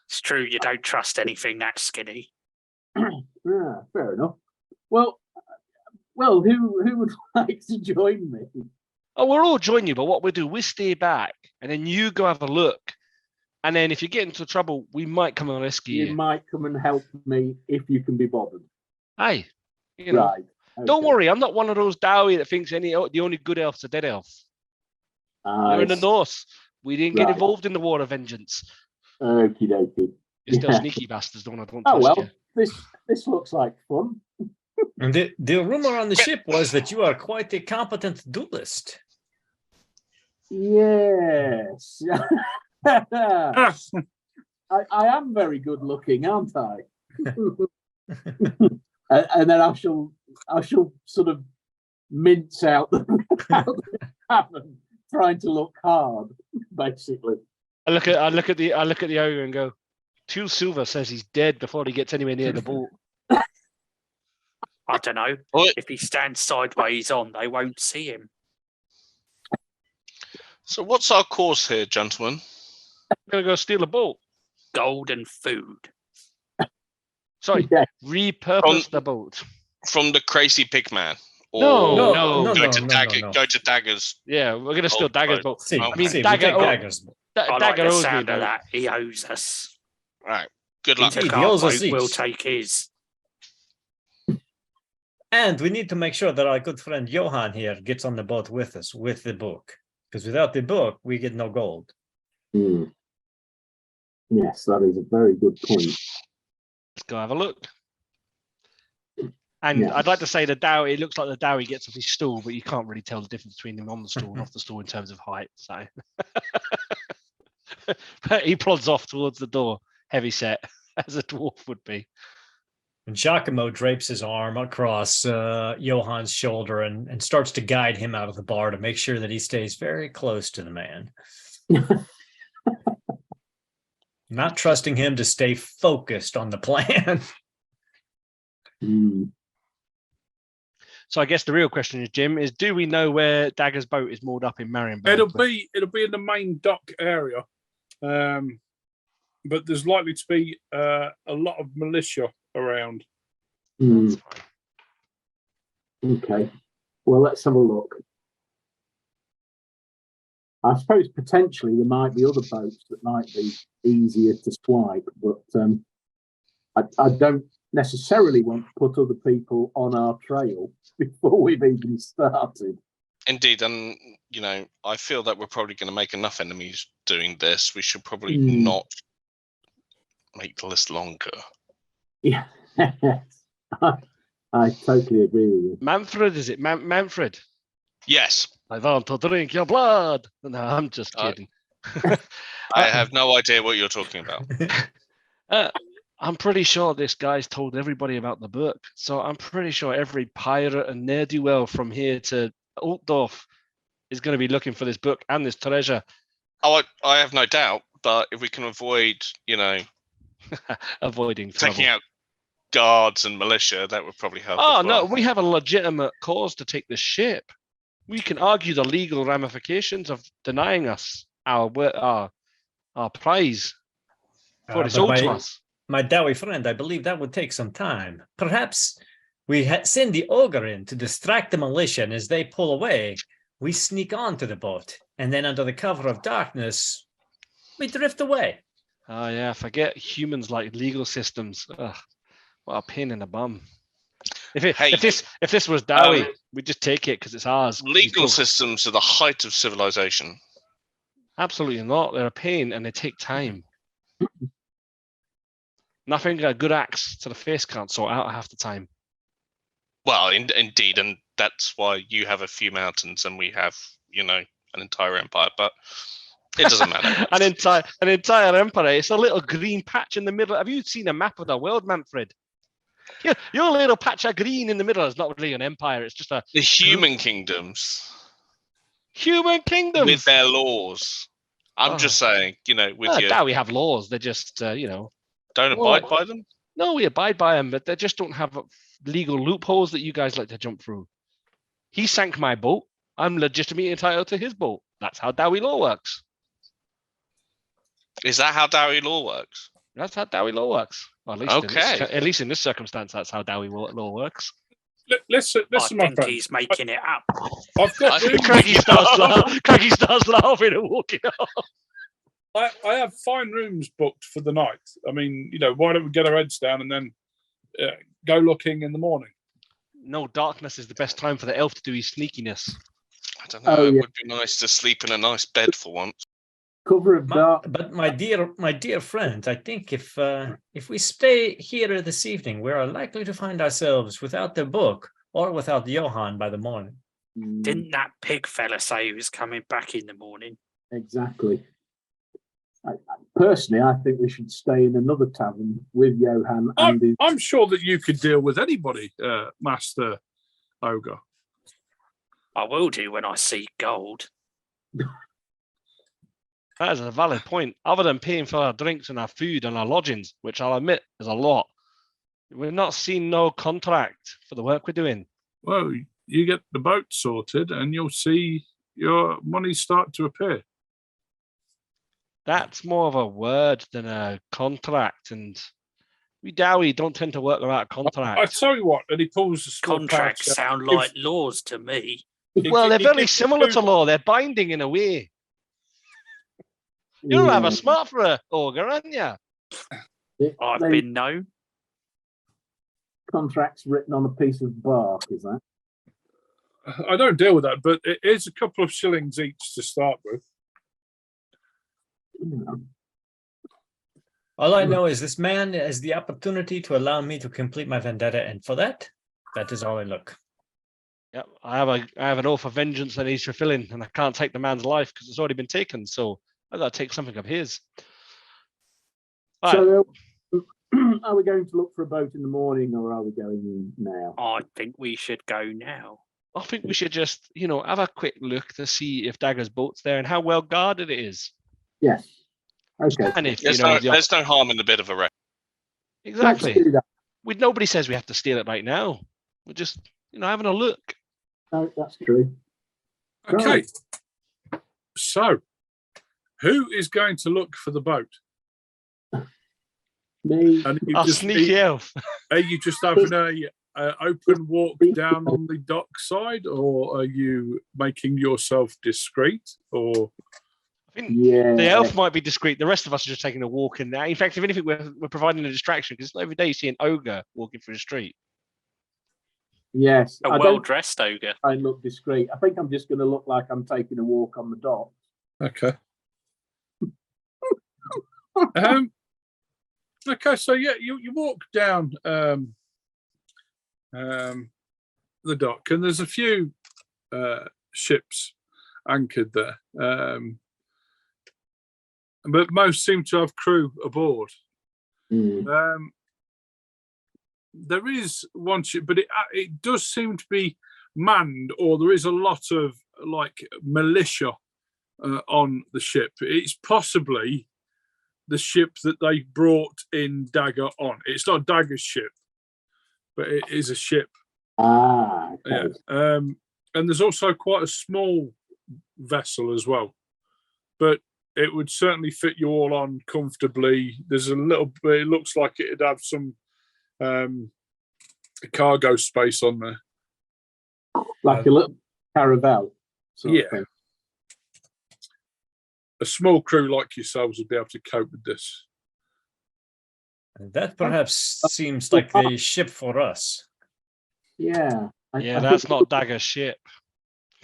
It's true. You don't trust anything that skinny. Fair enough. Well, who would like to join me? Oh, we'll all join you, but what we'll do, we stay back, and then you go have a look. And then if you get into trouble, we might come and rescue you. You might come and help me if you can be bothered. Aye. You know. Right. Don't okay. worry, I'm not one of those Dowie that thinks the only good elf's a dead elf. You're in the North. We didn't get involved in the War of Vengeance. Okie dokie. You're still sneaky bastards, don't trust well, you. this looks like fun. And the rumor on the ship was that you are quite a competent duelist. Yes. I am very good looking, aren't I? And then I shall sort of mince out the cabin, trying to look hard, basically. I look at the ogre and go, 2 silver says he's dead before he gets anywhere near the boat. I don't know. What? If he stands sideways on, they won't see him. So what's our course here, gentlemen? I'm gonna go steal a boat. Gold and food. Sorry, Yeah. repurpose the boat. From the crazy pig man? No. Go to Daggers. Yeah, we're gonna steal Oh, Dagger's right. boat. See, I mean, we Dagger- take Daggers. I like Dagger the owes me, sound of but that. He owes us. Right. Good He luck. took Indeed, our he owes us boat, we'll each. take his. And we need to make sure that our good friend Johan here gets on the boat with us, with the book. Because without the book, we get no gold. Hmm. Yes, that is a very good point. Let's go have a look. And Yeah. I'd like to say the Dowie, it looks like the Dowie gets off his stool, but you can't really tell the difference between him on the stool and off the stool in terms of height. So but he plods off towards the door, heavy set, as a dwarf would be. And Giacomo drapes his arm across Johan's shoulder and starts to guide him out of the bar to make sure that he stays very close to the man. Not trusting him to stay focused on the plan. Hmm. So I guess the real question is, Jim, is do we know where Dagger's boat is moored up in Marienburg? It'll be in the main dock area, but there's likely to be a lot of militia around. Hmm. That's fine. Okay. Well, let's have a look. I suppose potentially there might be other boats that might be easier to swipe, but I don't necessarily want to put other people on our trail before we've even started. Indeed, and I feel that we're probably going to make enough enemies doing this. We should probably Hmm. not make the list longer. Yeah, I totally agree with you. Manfred, is it Manfred? Yes, I want to drink your blood. No, I'm just kidding. I have no idea what you're talking about. I'm pretty sure this guy's told everybody about the book. So I'm pretty sure every pirate and ne'er-do-well from here to Altdorf is going to be looking for this book and this treasure. Oh, I have no doubt. But if we can avoid, Avoiding trouble. taking out guards and militia, that would probably help. Oh, as well. no, we have a legitimate cause to take this ship. We can argue the legal ramifications of denying us our prize. For it's owed to us. My Dowie friend, I believe that would take some time. Perhaps we send the ogre in to distract the militia, and as they pull away, we sneak onto the boat, and then under the cover of darkness, we drift away. Oh, yeah, forget humans like legal systems. Ugh, what a pain in the bum. If this was Dowie, we'd just take it because it's ours. Legal systems are the height of civilization. Absolutely not. They're a pain and they take time. Nothing a good axe to the face can't sort out half the time. Well, indeed, and that's why you have a few mountains and we have, an entire empire. But it doesn't matter. an entire empire. It's a little green patch in the middle. Have you seen a map of the world, Manfred? Yeah, your little patch of green in the middle is not really an empire. It's just the human kingdoms with their laws. I'm just saying, now we have laws. They're just, don't abide by them. No, we abide by them, but they just don't have legal loopholes that you guys like to jump through. He sank my boat. I'm legitimately entitled to his boat. That's how Dowie law works. Is that how Dowie law works? That's how Dowie law works. Well, at least in this circumstance, that's how Dowie law works. Listen, I think he's making it up. I've got Craigie starts laughing and walking off. I have fine rooms booked for the night. I mean, why don't we get our heads down and then go looking in the morning? No, darkness is the best time for the elf to do his sneakiness. I don't know. It would be nice to sleep in a nice bed for once. Cover of dark. But my dear friend, I think if we stay here this evening, we are likely to find ourselves without the book or without Johann by the morning. Didn't that pig fella say he was coming back in the morning? Exactly. Personally, I think we should stay in another tavern with Johann. I'm sure that you could deal with anybody, Master Ogre. I will do when I see gold. That is a valid point. Other than paying for our drinks and our food and our lodgings, which I'll admit is a lot, we're not seeing no contract for the work we're doing. Well, you get the boat sorted and you'll see your money start to appear. That's more of a word than a contract, and we Dowie don't tend to work without a contract. I tell you what, and he pulls the small Contracts pouch out. sound like laws to me. Well, they're very similar to law. They're binding in a way. You'll have a smart for a ogre, aren't you? I've been known. Contracts written on a piece of bark, is that? I don't deal with that, but it is a couple of shillings each to start with. All I know is this man has the opportunity to allow me to complete my vendetta, and for that is all I look. Yep, I have an oath of vengeance that he's fulfilling, and I can't take the man's life because it's already been taken. So I got to take something of his. So, are we going to look for a boat in the morning, or are we going now? I think we should go now. I think we should just, have a quick look to see if Dagger's boat's there and how well guarded it is. Yes. Okay. And if there's no harm in a bit of a wreck. Exactly. Nobody says we have to steal it right now. We're just, having a look. No, that's true. Okay. Right. So, who is going to look for the boat? Me. Our sneaky elf. Are you just having a open walk down on the dock side, or are you making yourself discreet? Or I think the elf might be discreet. The rest of us are just taking a walk in there. In fact, if anything, we're providing a distraction because it's not every day you see an ogre walking through the street. Yes. A well-dressed ogre. I look discreet. I think I'm just going to look like I'm taking a walk on the dock. Okay. Okay, so you walk down the dock, and there's a few ships anchored there, but most seem to have crew aboard. There is one ship, but it does seem to be manned, or there is a lot of militia on the ship. It's possibly the ship that they brought in Dagger on. It's not Dagger's ship, but it is a ship. Okay. Yeah. And there's also quite a small vessel as well, but it would certainly fit you all on comfortably. There's a little bit, it looks like it'd have some cargo space on there. Like a little caravel. Yeah. A small crew like yourselves would be able to cope with this. That perhaps seems like the ship for us. Yeah. That's not Dagger's ship.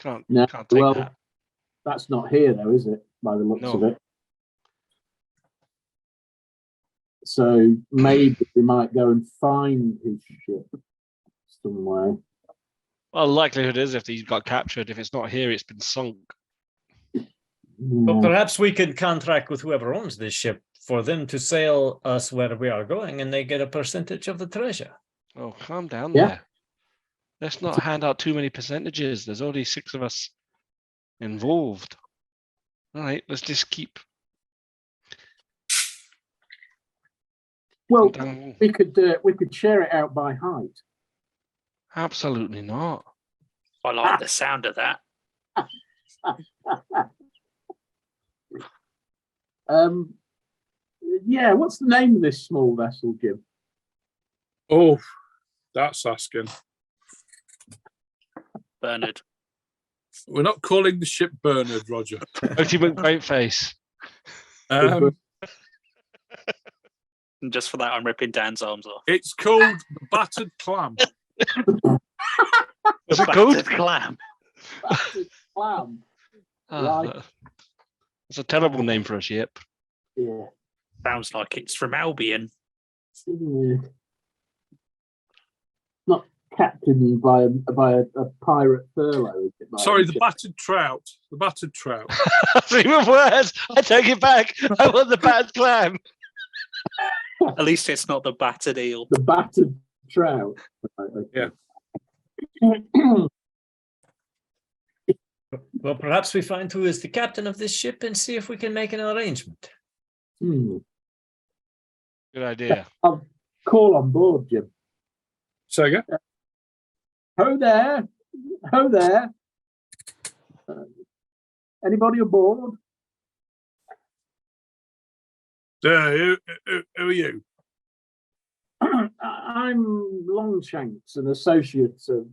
Can't take that. That's not here, though, is it? by the looks No. of it. So maybe we might go and find his ship somewhere. Well, the likelihood is if he's got captured, if it's not here, it's been sunk. But Yeah. perhaps we could contract with whoever owns this ship for them to sail us where we are going, and they get a percentage of the treasure. Oh, calm down Yeah. there. Let's not hand out too many percentages. There's already 6 of us involved. All right, let's just keep. Well, down. we could share it out by height. Absolutely not. I like the sound of that. Yeah, what's the name of this small vessel, Jim? Oh, that's asking. Bernard. We're not calling the ship Bernard, Roger. Ultimate great face. Um, And just for that, I'm ripping Dan's arms off. it's called the Battered Clam. What's it called? Battered clam. Clam. Ah, Right. That's a terrible name for a ship. Yeah. Sounds like it's from Albion. Not captained by a pirate furlough, is it? Sorry, the battered trout. The battered trout. That's even worse. I take it back. I want the bad clam. At least it's not the battered eel. The battered trout. Right, okay. Well, perhaps we find who is the captain of this ship and see if we can make an arrangement. Hmm. Good idea. I'll call on board, Jim. So again? Ho there. Ho there. Anybody aboard? Who are you? I'm Longshanks, an associate of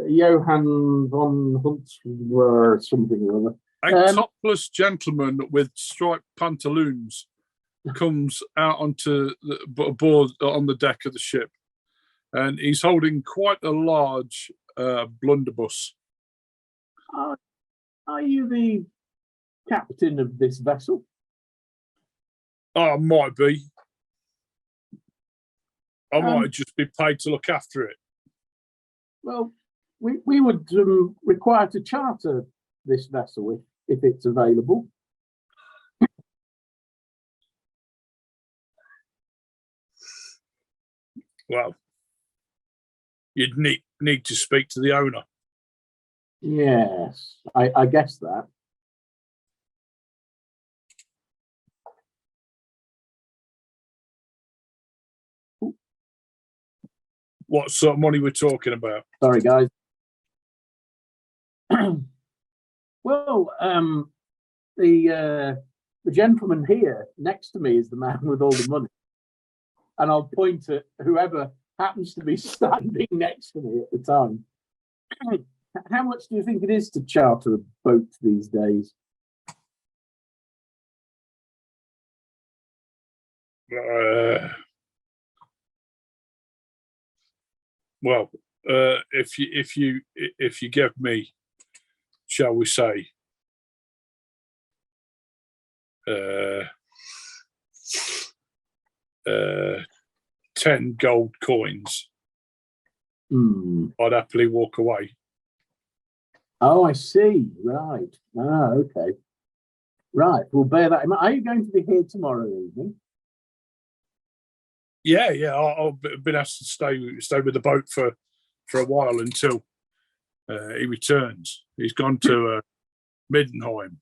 Johann von Huntsman or something or other. A topless gentleman with striped pantaloons comes out onto the aboard on the deck of the ship, and he's holding quite a large blunderbuss. Are you the captain of this vessel? Oh, might be. I Um, might just be paid to look after it. Well, we would require to charter this vessel if it's available. Well, you'd need to speak to the owner. Yes, I guess that. What sort of money we're talking about? Sorry, guys. Well, the gentleman here next to me is the man with all the money, and I'll point at whoever happens to be standing next to me at the time. How much do you think it is to charter a boat these days? Well, if you give me, shall we say, 10 gold coins, I'd happily walk away. Oh, I see. Right. Ah, okay. Right. We'll bear that in mind. Are you going to be here tomorrow evening? Yeah. I've been asked to stay with the boat for a while until he returns. He's gone to Middenheim.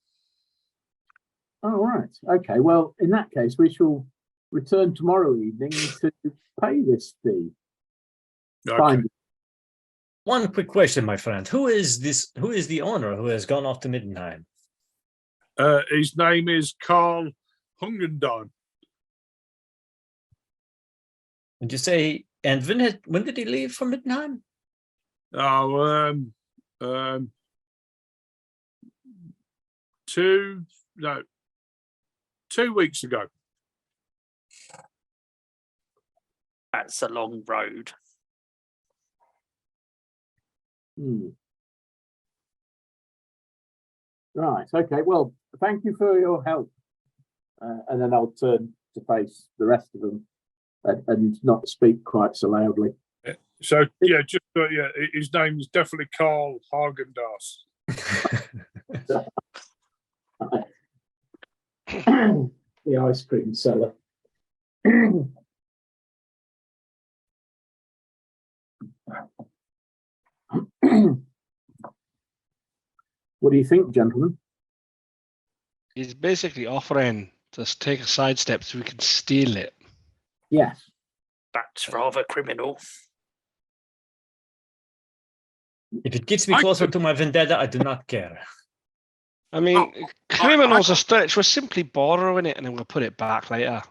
Oh, right. Okay. Well, in that case, we shall return tomorrow evening to pay this fee. Okay. Fine. One quick question, my friend. Who is the owner who has gone off to Middenheim? His name is Carl Hungendon. Would you say, and when did he leave for Middenheim? Oh, 2 weeks ago. That's a long road. Right. Okay. Well, thank you for your help. And then I'll turn to face the rest of them and not speak quite so loudly. So yeah, his name is definitely Carl Hagendas. The ice cream seller. What do you think, gentlemen? He's basically offering to take a sidestep so we can steal it. Yes. That's rather criminal. If it gets me closer to my vendetta, I do not care. I mean, criminals are stretch. We're simply borrowing it and then we'll put it back later.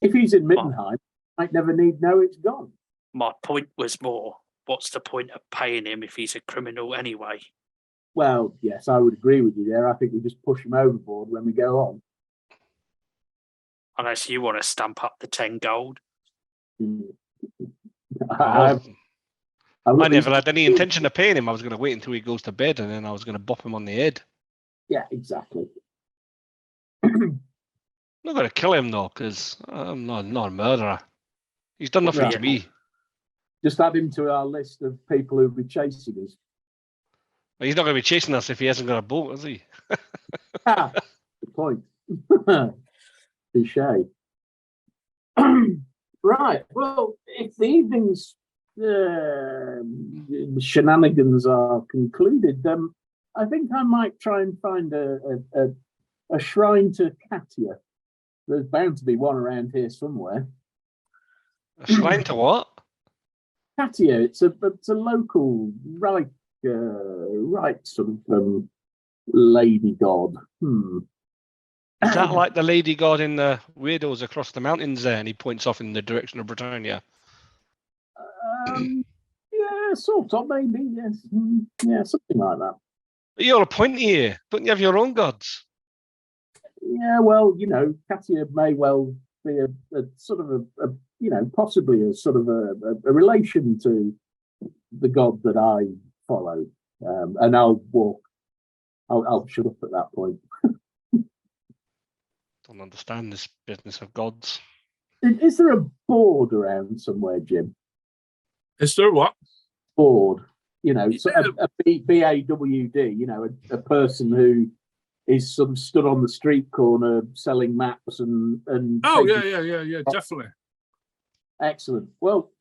If he's in Middenheim, might never need know it's gone. My point was more, what's the point of paying him if he's a criminal anyway? Well, yes, I would agree with you there. I think we just push him overboard when we go on. Unless you want to stamp up the 10 gold. I I never had any intention of paying him. I was going to wait until he goes to bed and then I was going to bop him on the head. Yeah, exactly. I'm not going to kill him though, because I'm not a murderer. He's done nothing to me. Just add him to our list of people who'll be chasing us. Well, he's not going to be chasing us if he hasn't got a boat, is he? Good point. Touche. Right. Well, if the evening's shenanigans are concluded, I think I might try and find a shrine to Katia. There's bound to be one around here somewhere. A shrine to what? Katia. It's a local right sort of lady god. Is that like the lady god in the Widows Across the Mountains there? And he points off in the direction of Britannia. Yeah, sort of, maybe, yes. Yeah, something like that. But you're a pointy here. Don't you have your own gods? Yeah, well, Katia may well be a sort of possibly a sort of a relation to the god that I follow. And I'll shut up at that point. Don't understand this business of gods. Is there a board around somewhere, Jim? Is there what? Board. So a BAWD, a person who is sort of stood on the street corner selling maps and Oh, yeah, definitely. Excellent. Well,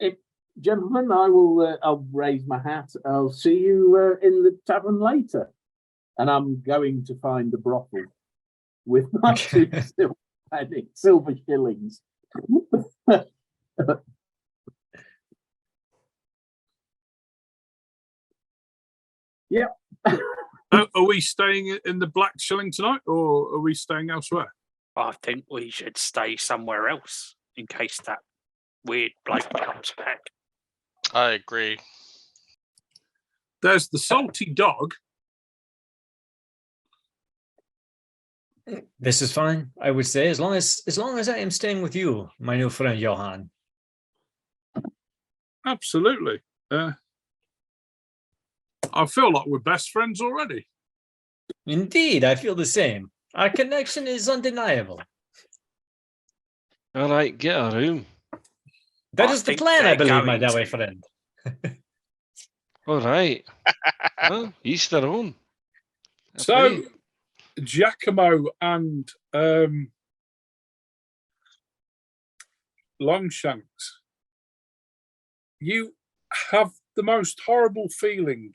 gentlemen, I'll raise my hat. I'll see you in the tavern later. And I'm going to find a brothel with my two silver shillings. Yeah. Are we staying in the Black Shilling tonight, or are we staying elsewhere? I think we should stay somewhere else in case that weird bloke comes back. I agree. There's the Salty Dog. This is fine, I would say, as long as I am staying with you, my new friend Johan. Absolutely. I feel like we're best friends already. Indeed, I feel the same. Our connection is undeniable. All right, get a room. That is the plan, I believe, my dear friend. All right. Well, each their own. So, Giacomo and Longshanks, you have the most horrible feeling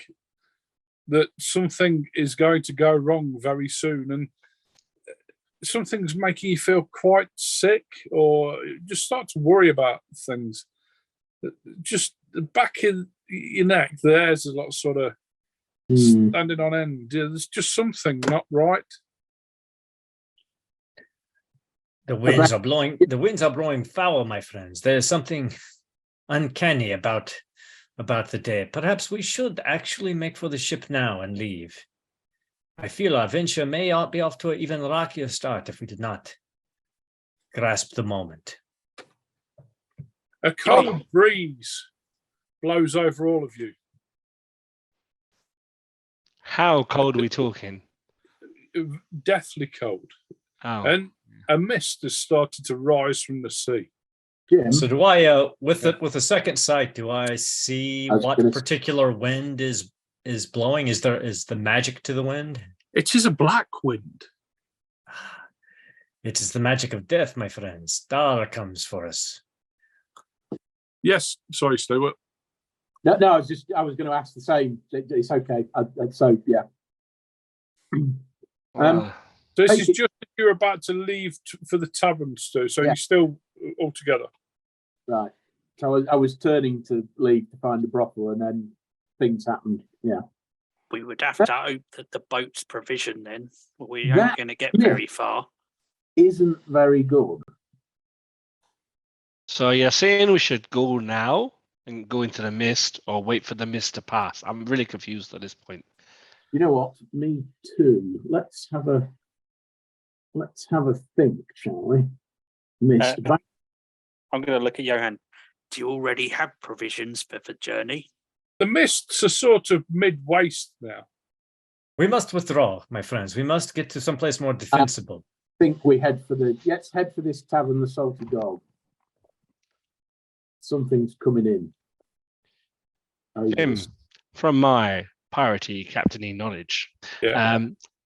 that something is going to go wrong very soon, and something's making you feel quite sick, or just start to worry about things. Just the back in your neck, the hair's a lot sort of standing on end. There's just something not right. The winds are blowing. The winds are blowing foul, my friends. There's something uncanny about the day. Perhaps we should actually make for the ship now and leave. I feel our venture may be off to an even rockier start if we did not grasp the moment. A cold breeze blows over all of you. How cold are we talking? deathly cold, Oh. and a mist has started to rise from the sea. Jim, So do I with the second sight, do I see I was what gonna- particular wind is blowing? Is the magic to the wind? It is a black wind. It is the magic of death, my friends. Dara comes for us. Yes, sorry, Stuart. no, I was going to ask the same. It's okay. So yeah. Uh, So this Take is it- just as you're about to leave for the tavern, Stu. So Yeah. you're still all together. Right. So I was turning to leave to find the brothel, and then things happened. Yeah. We would have to hope that the boat's provision then. We That- aren't going to get yeah. very far. Isn't very good. so you're saying we should go now and go into the mist, or wait for the mist to pass? I'm really confused at this point. You know what? Me too. Let's have a think, shall we? Missed. I'm going to look at Johan. Do you already have provisions for the journey? The mists are sort of mid-waste now. We must withdraw, my friends. We must get to someplace more defensible. Think we let's head for this tavern, the Salty Dog. Something's coming in. Oh, Jim, yes. from my piratey captaining knowledge, Yeah.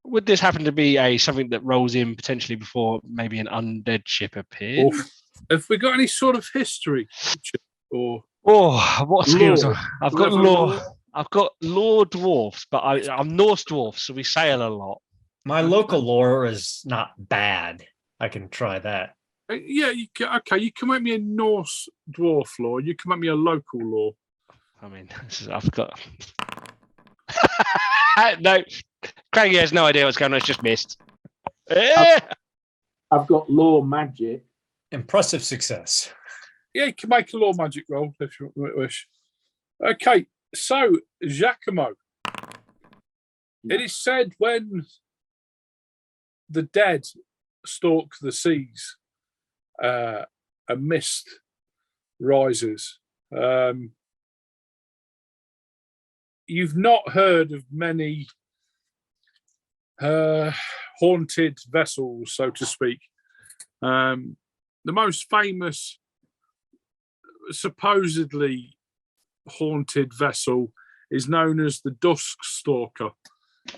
would this happen to be something that rolls in potentially before maybe an undead ship appears? Or have we got any sort of history? Or Oh, what skills? Lore. I've got Level law. lore. I've got law dwarfs, but I'm Norse dwarf, so we sail a lot. My local lore is not bad. I can try that. yeah, you can make me a Norse dwarf law. You can make me a local law. I mean, I've got no. Craigie has no idea what's going on. It's just mist. I've got law magic. Impressive success. Yeah, you can make a law magic roll if you wish. Okay, so Giacomo. It is said when the dead stalk the seas, a mist rises. You've not heard of many haunted vessels, so to speak. The most famous, supposedly haunted vessel is known as the Dusk Stalker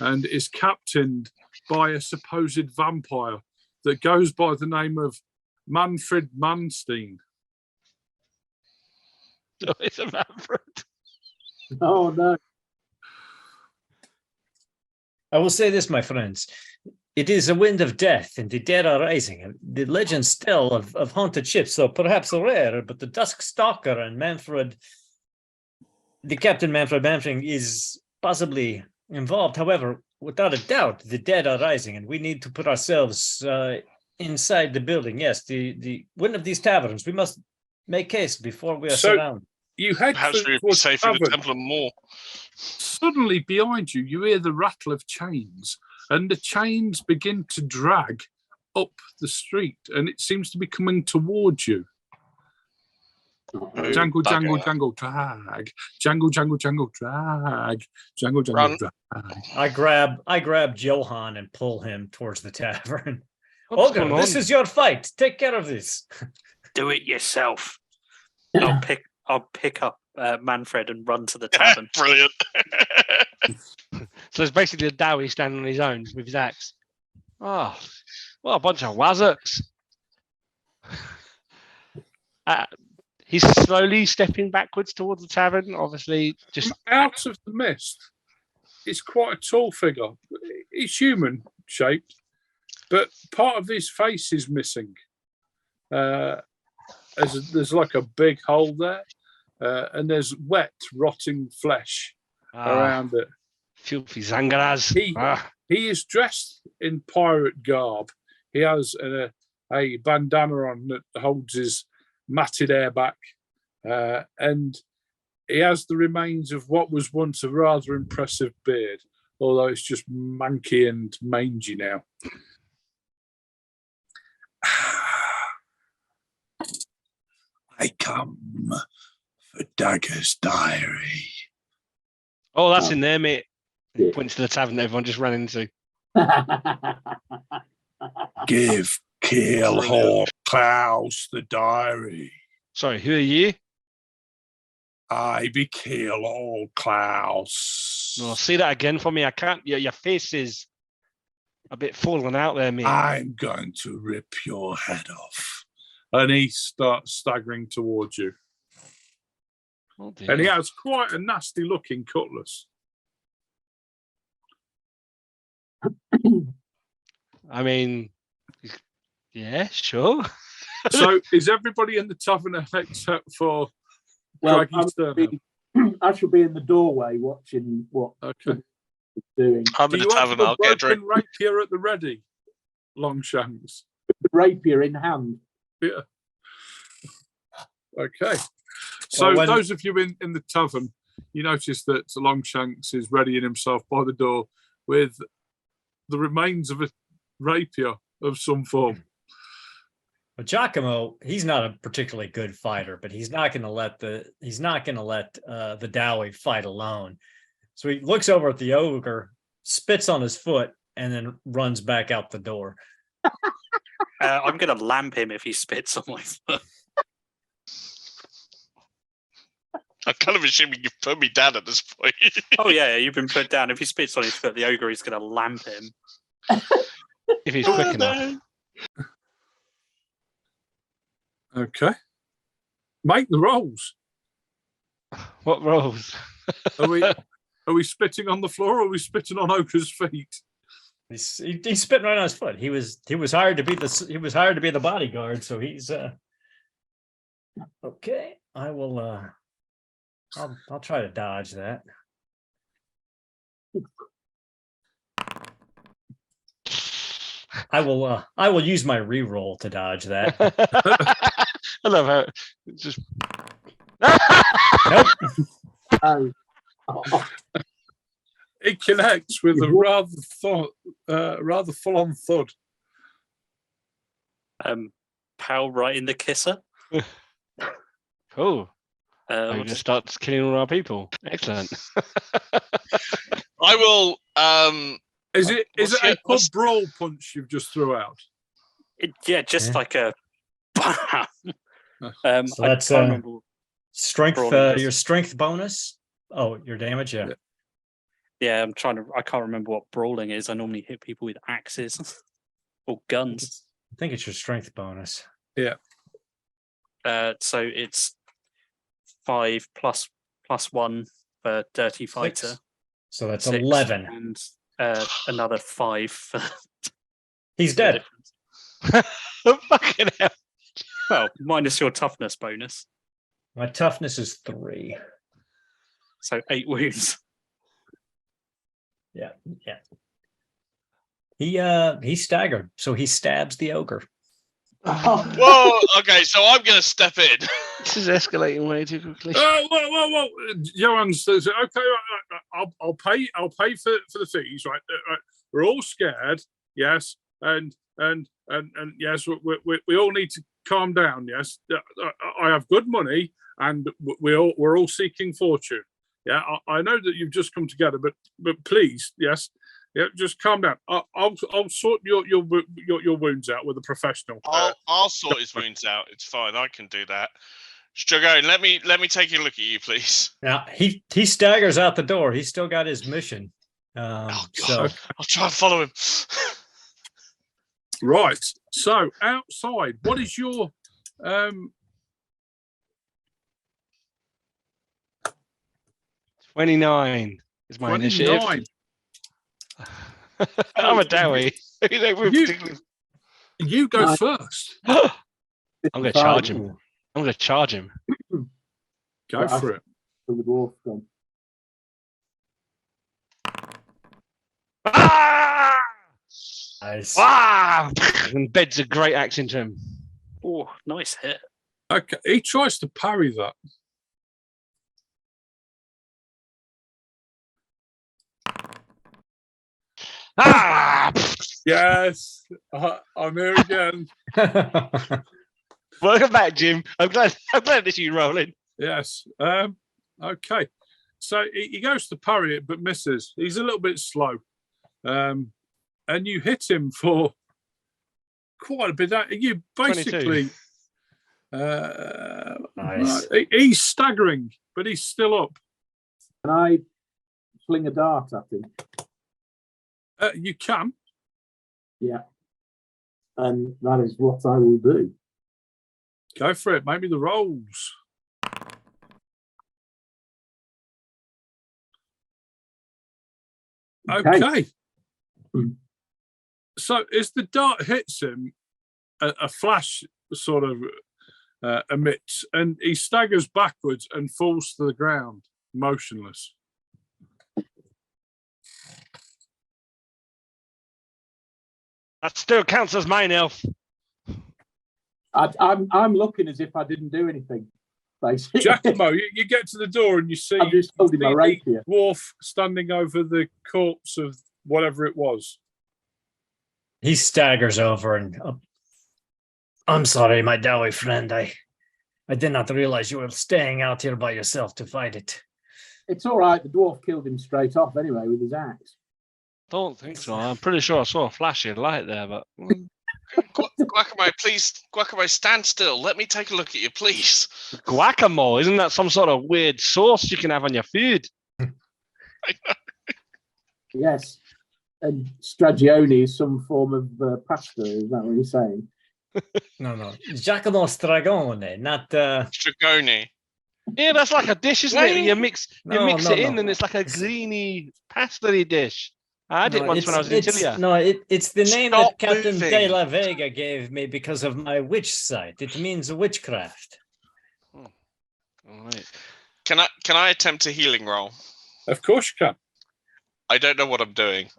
and is captained by a supposed vampire that goes by the name of Manfred Manstein. Oh, it's a Manfred. Oh no. I will say this, my friends. It is a wind of death, and the dead are rising. The legends tell of haunted ships, so perhaps rare, but the Dusk Stalker and the Captain Manfred Manfred is possibly involved. However, without a doubt, the dead are rising, and we need to put ourselves inside the building. Yes, the one of these taverns. We must make haste before we are surrounded. You head Perhaps we would towards say for the tavern. Temple of Moor. Suddenly behind you, you hear the rattle of chains, and the chains begin to drag up the street, and it seems to be coming towards you. Jangle, jangle, jangle, drag. Jangle, jangle, jangle, drag. Jangle, jangle, Run. drag. I grab Johan and pull him towards the tavern. What's Ogre, going this on? is your fight. Take care of this. Do it yourself. I'll pick up Manfred and run to the tavern. Brilliant. So it's basically a Dowie standing on his own with his axe. Oh, what a bunch of wazzocks. He's slowly stepping backwards towards the tavern, obviously just Out of the mist, it's quite a tall figure. It's human shaped, but part of his face is missing. There's like a big hole there, and there's wet, rotting flesh around it. filthy zangaras. He is dressed in pirate garb. He has a bandana on that holds his matted hair back, and he has the remains of what was once a rather impressive beard, although it's just manky and mangy now. I come for Dagger's diary. Oh, that's in there, mate. He Yeah. points to the tavern that everyone just ran into. Give Keelhawk Klaus the diary. Sorry, who are you? I be Keelhawk Klaus. No, say that again for me. I can't. Your face is a bit fallen out there, mate. I'm going to rip your head off. And he starts staggering towards you. Oh, dear. And he has quite a nasty looking cutlass. I mean, yeah, sure. So is everybody in the tavern except for Craggy Sternham? I shall be in the doorway watching what Okay. he's doing. I'm Do in you the have tavern. the I'll get a drink. broken rapier at the ready, Longshanks? The rapier in hand. Yeah. Okay. So Well, when- those of you in the tavern, you notice that Longshanks is readying himself by the door with the remains of a rapier of some form. But Giacomo, he's not a particularly good fighter, but he's not going to let the Dowie fight alone. So he looks over at the ogre, spits on his foot, and then runs back out the door. I'm going to lamp him if he spits on my foot. I'm kind of assuming you've put me down at this point. Oh, yeah, you've been put down. If he spits on his foot, the ogre is going to lamp him. If he's quick enough. Okay. Make the rolls. What rolls? Are we spitting on the floor or are we spitting on Ogre's feet? He's spitting right on his foot. He was hired to be the bodyguard, so he's okay. I will I'll try to dodge that. I will use my reroll to dodge that. I love how it's just Nope. Oh. It connects with a rather full-on thud. Pow right in the kisser. cool. Uh, I'm going to start killing all our people. Excellent. I will. Is it What's a pub what's- brawl punch you've just threw out? just Yeah. like a bam. So I that's, can't remember. Strength, Brawling is- your strength bonus. Oh, your damage, yeah. Yeah, I can't remember what brawling is. I normally hit people with axes or guns. I think it's your strength bonus. So it's 5 plus 1 for dirty fighter. 6. So that's 6, 11. and another 5 for He's dead. Fucking hell. well, minus your toughness bonus. My toughness is 3. So 8 wounds. Yeah. He staggered, so he stabs the ogre. Whoa. Okay, so I'm going to step in. This is escalating way too quickly. Whoa! Johan says, "Okay, right. I'll pay for the fees, right? Right. We're all scared, yes, and yes, we all need to calm down. Yes, I have good money, and we're all seeking fortune. Yeah, I know that you've just come together, but please, yes, yeah, just calm down. I'll sort your wounds out with a professional. I'll sort his wounds out. It's fine. I can do that. Stragon, let me take a look at you, please. Now he staggers out the door. He's still got his mission. So I'll try and follow him. Right. So outside, what is your 29 is my initiative. 29? I'm a dowie. You go Nice. first. I'm going to charge him. I'm going to charge him. Go Right, for it. For the dwarf gun. Ah! nice. Ah! And beds a great axe into him. Oh, nice hit. Okay. He tries to parry that. Ah! Yes. I'm here again. Welcome back, Jim. I'm glad to see you rolling. Yes. Okay. So he goes to parry it, but misses. He's a little bit slow. and you hit him for quite a bit. You basically, Nice. he's staggering, but he's still up. Can I fling a dart at him? You can. Yeah. And that is what I will do. Go for it. Make me the rolls. Okay. So as the dart hits him, a flash sort of emits, and he staggers backwards and falls to the ground, motionless. That still counts as mine, elf. I'm looking as if I didn't do anything. Basically, Giacomo, you get to the door and you see, I'm just holding my the rapier. dwarf standing over the corpse of whatever it was. He staggers over and I'm sorry, my dowie friend. I did not realize you were staying out here by yourself to fight it. It's all right. The dwarf killed him straight off anyway with his axe. Don't think so. I'm pretty sure I saw a flashing light there, but Guacamole, please, Guacamole, stand still. Let me take a look at you, please. guacamole, isn't that some sort of weird sauce you can have on your food? Yes. And Stragioni is some form of pasta. Is that what you're saying? No. Giacomo Stragone, not Stragoni. Yeah, that's like a dish, isn't it? You mix it in, no. and it's like a greeny pasta dish. I had it once when I was in Italia. No, it's the name Stop that Captain moving. De La Vega gave me because of my witch sight. It means witchcraft. All right. Can I attempt a healing roll? Of course you can. I don't know what I'm doing.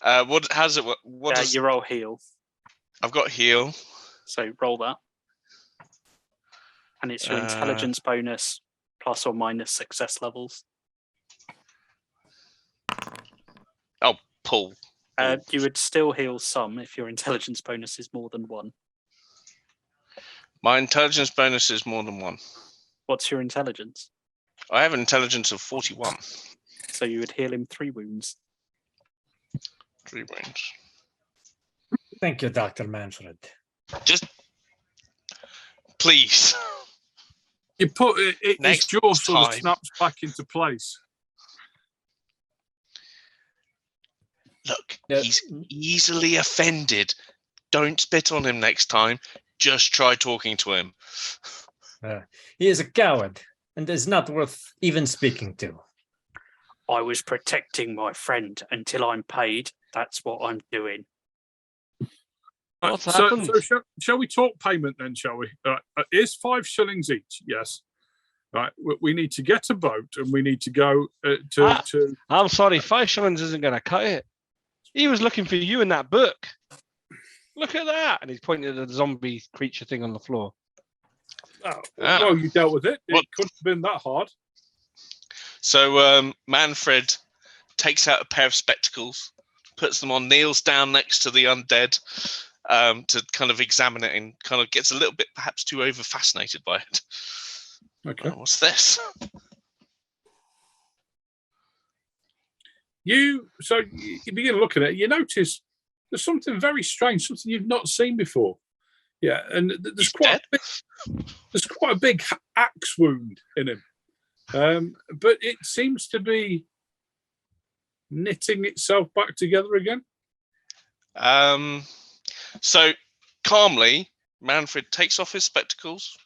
How's it? What does You roll heal. I've got heal? So roll that. And it's your intelligence bonus plus or minus success levels. Oh, pull. You would still heal some if your intelligence bonus is more than 1. My intelligence bonus is more than 1. What's your intelligence? I have an intelligence of 41. So you would heal him 3 wounds. 3 wounds. Thank you, Dr. Manfred. Just please. You put it, its Next jaw sort of time. snaps back into place. Look, Yeah. he's easily offended. Don't spit on him next time. Just try talking to him. He is a coward and is not worth even speaking to. I was protecting my friend until I'm paid. That's what I'm doing. Right, What's so happened? shall we talk payment then, shall we? Here's 5 shillings each, yes. Right, we need to get a boat and we need to go to... I'm sorry, 5 shillings isn't going to cut it. He was looking for you in that book. Look at that. And he's pointing at the zombie creature thing on the floor. Oh, well, you dealt with it. It couldn't have been that hard. So Manfred takes out a pair of spectacles, puts them on, kneels down next to the undead to kind of examine it, and kind of gets a little bit perhaps too over fascinated by it. Okay. Oh, what's this? You begin looking at it, you notice there's something very strange, something you've not seen before. Yeah, and there's quite a big axe wound in him. But it seems to be knitting itself back together again. So calmly, Manfred takes off his spectacles,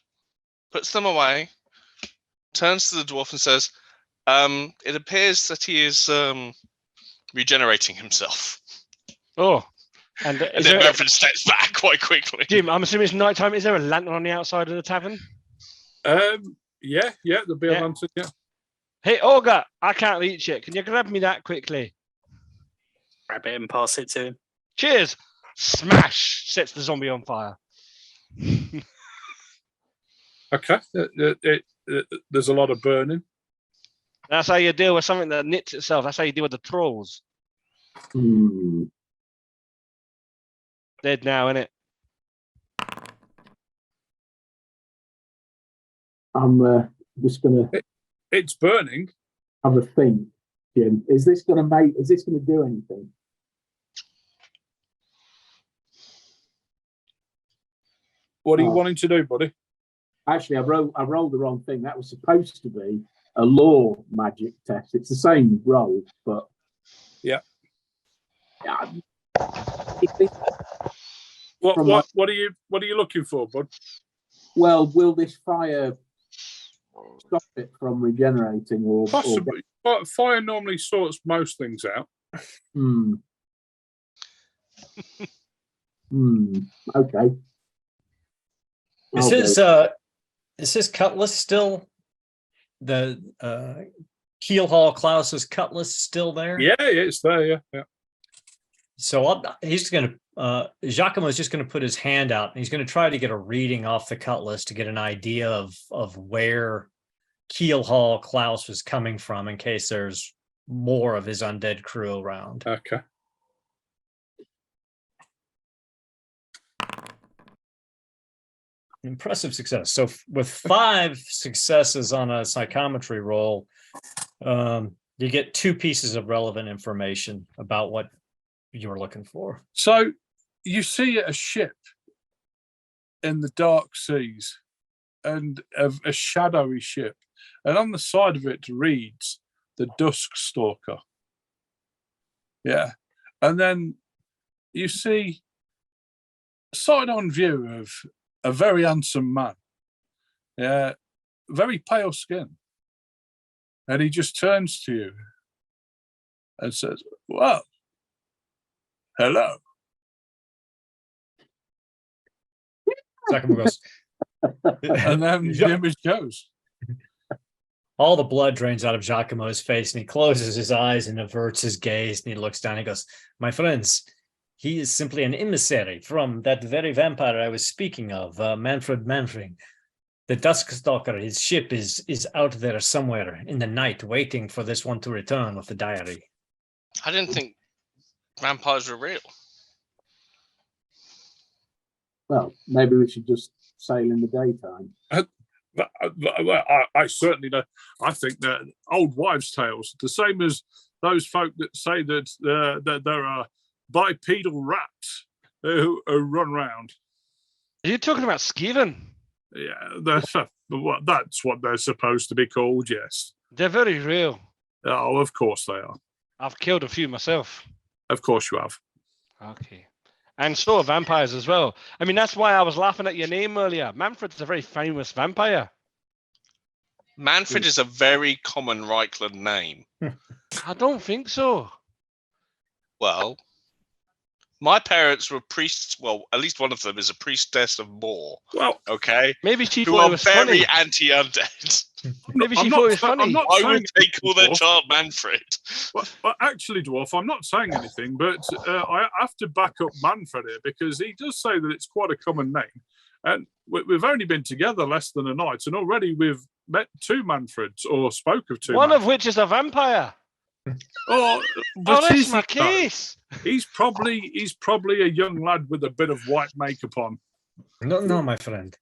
puts them away, turns to the dwarf and says, it appears that he is regenerating himself. Oh. And then Manfred steps back quite quickly. Jim, I'm assuming it's night time. Is there a lantern on the outside of the tavern? Yeah, there'll be a lantern, yeah. Hey, Olga, I can't reach it. Can you grab me that quickly? Grab it and pass it to him. Cheers. Smash. Sets the zombie on fire. Okay. There's a lot of burning. That's how you deal with something that knits itself. That's how you deal with the trolls. Dead now, innit? I'm just gonna. It's burning. Have a think, Jim. Is this gonna do anything? What are you Oh. wanting to do, buddy? Actually, I rolled the wrong thing. That was supposed to be a law magic test. It's the same roll, but Yeah. Yeah. What are you looking for, bud? Well, will this fire stop it from regenerating or Possibly. But fire normally sorts most things out. Okay. Is his cutlass still the Keelhaul Klaus's cutlass still there? Yeah, it's there. Yeah. So he's going to Giacomo is just going to put his hand out and he's going to try to get a reading off the cutlass to get an idea of where Keelhaul Klaus was coming from in case there's more of his undead crew around. Okay. Impressive success. So with 5 successes on a psychometry roll, you get 2 pieces of relevant information about what you're looking for. So you see a ship in the dark seas and a shadowy ship. And on the side of it reads the Dusk Stalker. Yeah. And then you see side-on view of a very handsome man. Yeah. Very pale skin. And he just turns to you and says, well, hello. Giacomo goes, And then the image goes. all the blood drains out of Giacomo's face and he closes his eyes and averts his gaze and he looks down and he goes, my friends, he is simply an emissary from that very vampire I was speaking of, Manfred Manfring. The Duskstalker, his ship is out there somewhere in the night waiting for this one to return with the diary. I didn't think vampires were real. Well, maybe we should just sail in the daytime. I certainly don't. I think that old wives' tales, the same as those folk that say that there are bipedal rats who run around. Are you talking about Skaven? Yeah, that's what they're supposed to be called, yes. They're very real. Oh, of course they are. I've killed a few myself. Of course you have. Okay. And so are vampires as well. I mean, that's why I was laughing at your name earlier. Manfred's a very famous vampire. Manfred is a very common Reichland name. I don't think so. Well, my parents were priests. Well, at least one of them is a priestess of Moor. Well, okay. Maybe she Who thought it are was very funny. anti-undead. Maybe she thought it was funny. I would take all their child Manfred. Well, actually, Dwarf, I'm not saying anything, but I have to back up Manfred here because he does say that it's quite a common name. And we've only been together less than a night, and already we've met 2 Manfreds or spoke of 2. One of which is a vampire. Oh, that's my case. He's probably a young lad with a bit of white makeup on. No, my friend.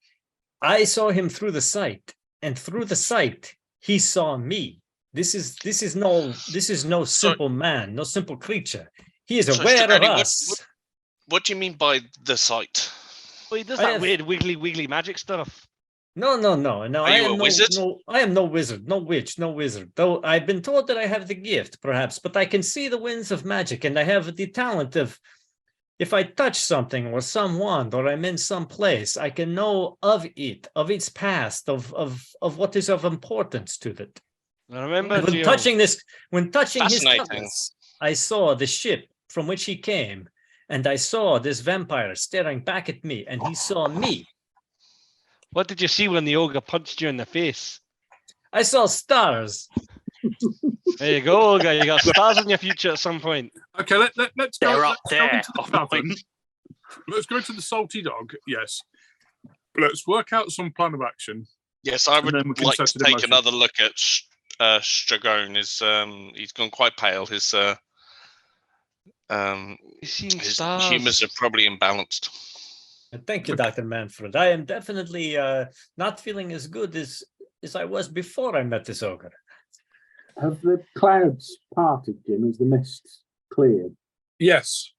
I saw him through the sight, and through the sight, he saw me. This is no simple man, no simple creature. He is aware of us. What do you mean by the sight? Well, he does that weird wiggly magic stuff. No. Are you a wizard? I am no wizard, no witch, no wizard. Though I've been told that I have the gift, perhaps, but I can see the winds of magic, and I have the talent of, if I touch something or someone, or I'm in some place, I can know of it, of its past, of what is of importance to it. I remember when touching his Fascinating. cutlass, I saw the ship from which he came, and I saw this vampire staring back at me, and he saw me. What did you see when the ogre punched you in the face? I saw stars. There you go, ogre. You got stars in your future at some point. Okay, let's go. They're up Let's go there. into the tavern. Let's go to the Salty Dog. Yes. Let's work out some plan of action. Yes, I would then we can like set to it in take motion. another look at Stragone. He's gone quite pale. His humours are probably imbalanced. Thank you, Dr. Manfred. I am definitely not feeling as good as I was before I met this ogre. Have the clouds parted, Jim? Is the mist cleared? Yes.